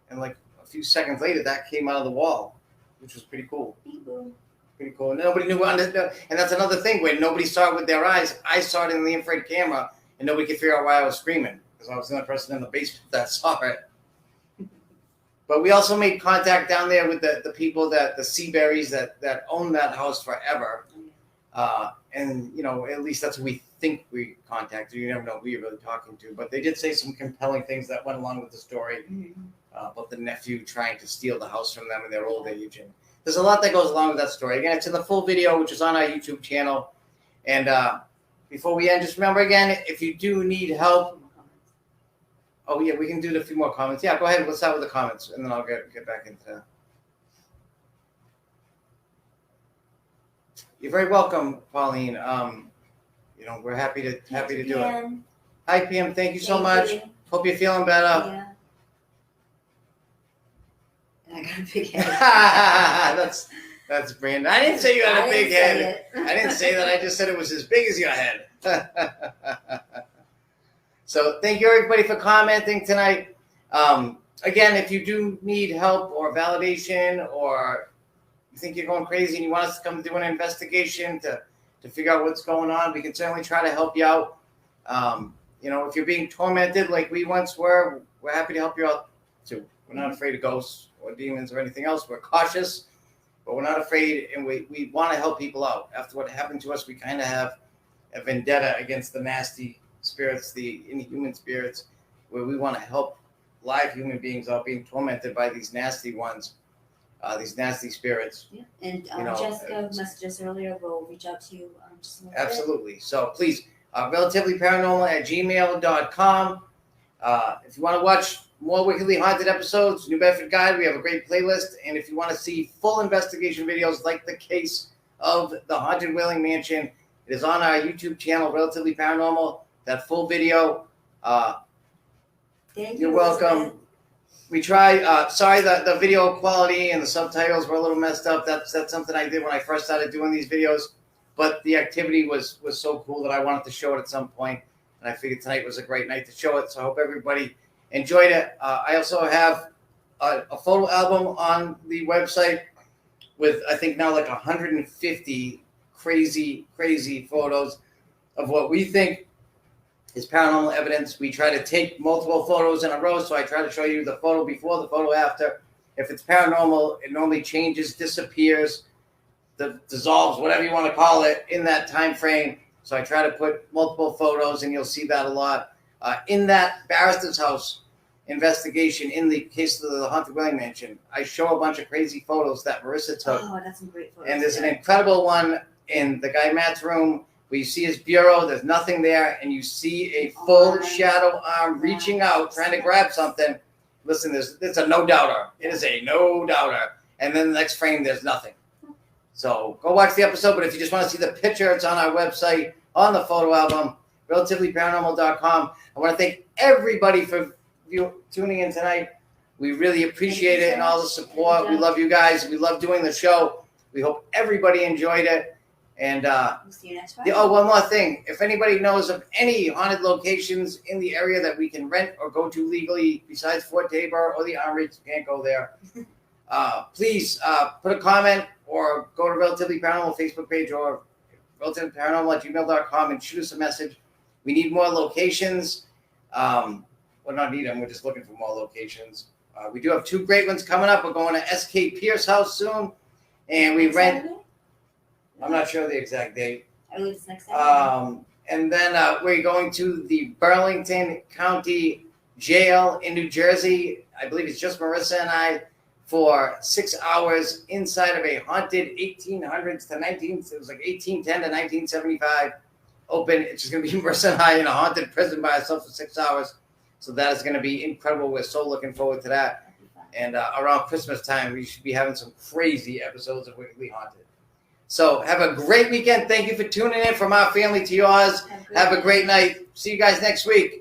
And like a few seconds later, that came out of the wall, which was pretty cool. Pretty cool. Nobody knew. And that's another thing where nobody saw it with their eyes. I saw it in the infrared camera, and nobody could figure out why I was screaming because I was the only person in the basement that saw it. But we also made contact down there with the people the Seaberries that own that house forever. And, at least that's what we think we contacted. You never know who you're really talking to. But they did say some compelling things that went along with the story about the nephew trying to steal the house from them in their old age. And there's a lot that goes along with that story. Again, it's in the full video, which is on our YouTube channel. And before we end, just remember again, if you do need help. Oh, yeah, we can do a few more comments. Yeah, go ahead. Let's start with the comments, and then I'll get back into that. You're very welcome, Pauline. We're happy to do it. Hi, PM. Thank you so much. Hope you're feeling better. Yeah. And I got a big head. That's Brandon. I didn't say you had a big head. I didn't say that. I just said it was as big as your head. So thank you, everybody, for commenting tonight. Again, if you do need help or validation, or you think you're going crazy and you want us to come do an investigation to figure out what's going on, we can certainly try to help you out. If you're being tormented like we once were, we're happy to help you out too. We're not afraid of ghosts or demons or anything else. We're cautious, but we're not afraid, and we want to help people out. After what happened to us, we kind of have a vendetta against the nasty spirits, the inhuman spirits, where we want to help live human beings out being tormented by these nasty ones, these nasty spirits. Yeah. And Jessica messaged us earlier. We'll reach out to you. Absolutely. So please, relativelyparanormal@gmail.com. If you want to watch more Wickedly Haunted episodes, New Bedford Guide, we have a great playlist. And if you want to see full investigation videos like the case of the Haunted Whaling Mansion, it is on our YouTube channel, Relatively Paranormal. That full video. Thank you. You're welcome. We try. Sorry that the video quality and the subtitles were a little messed up. That's something I did when I first started doing these videos. But the activity was so cool that I wanted to show it at some point, and I figured tonight was a great night to show it. So I hope everybody enjoyed it. I also have a photo album on the website with, I think now like 150 crazy photos of what we think is paranormal evidence. We try to take multiple photos in a row, so I try to show you the photo before, the photo after. If it's paranormal, it normally changes, disappears, dissolves, whatever you want to call it, in that time frame. So I try to put multiple photos, and you'll see that a lot. In that Barrister's house investigation, in the case of the Haunted Dwelling Mansion, I show a bunch of crazy photos that Marissa took. Oh, that's some great photos. And there's an incredible one in the guy Matt's room where you see his bureau, there's nothing there, and you see a full shadow arm reaching out, trying to grab something. Listen, it's a no-doubter. It is a no-doubter. And then the next frame, there's nothing. So go watch the episode, but if you just want to see the picture, it's on our website, on the photo album, relativelyparanormal.com. I want to thank everybody for tuning in tonight. We really appreciate it and all the support. We love you guys. We love doing the show. We hope everybody enjoyed it. And We'll see you next Friday. one more thing. If anybody knows of any haunted locations in the area that we can rent or go to legally besides Fort Tabor or the Armory, can't go there, please put a comment or go to Relatively Paranormal Facebook page or relativelyparanormal@gmail.com and shoot us a message. We need more locations. Well, not need them. We're just looking for more locations. We do have 2 great ones coming up. We're going to S.K. Pierce House soon, and we rent. Saturday? I'm not sure the exact date. I believe it's next Saturday. And then we're going to the Burlington County Jail in New Jersey. I believe it's just Marissa and I for 6 hours inside of a haunted 1800s to 19. It was like 1810 to 1975 open. It's just going to be Marissa and I in a haunted prison by ourselves for 6 hours. So that is going to be incredible. We're so looking forward to that. And around Christmas time, we should be having some crazy episodes of Wickedly Haunted. So have a great weekend. Thank you for tuning in from our family to yours. Have a great night. See you guys next week.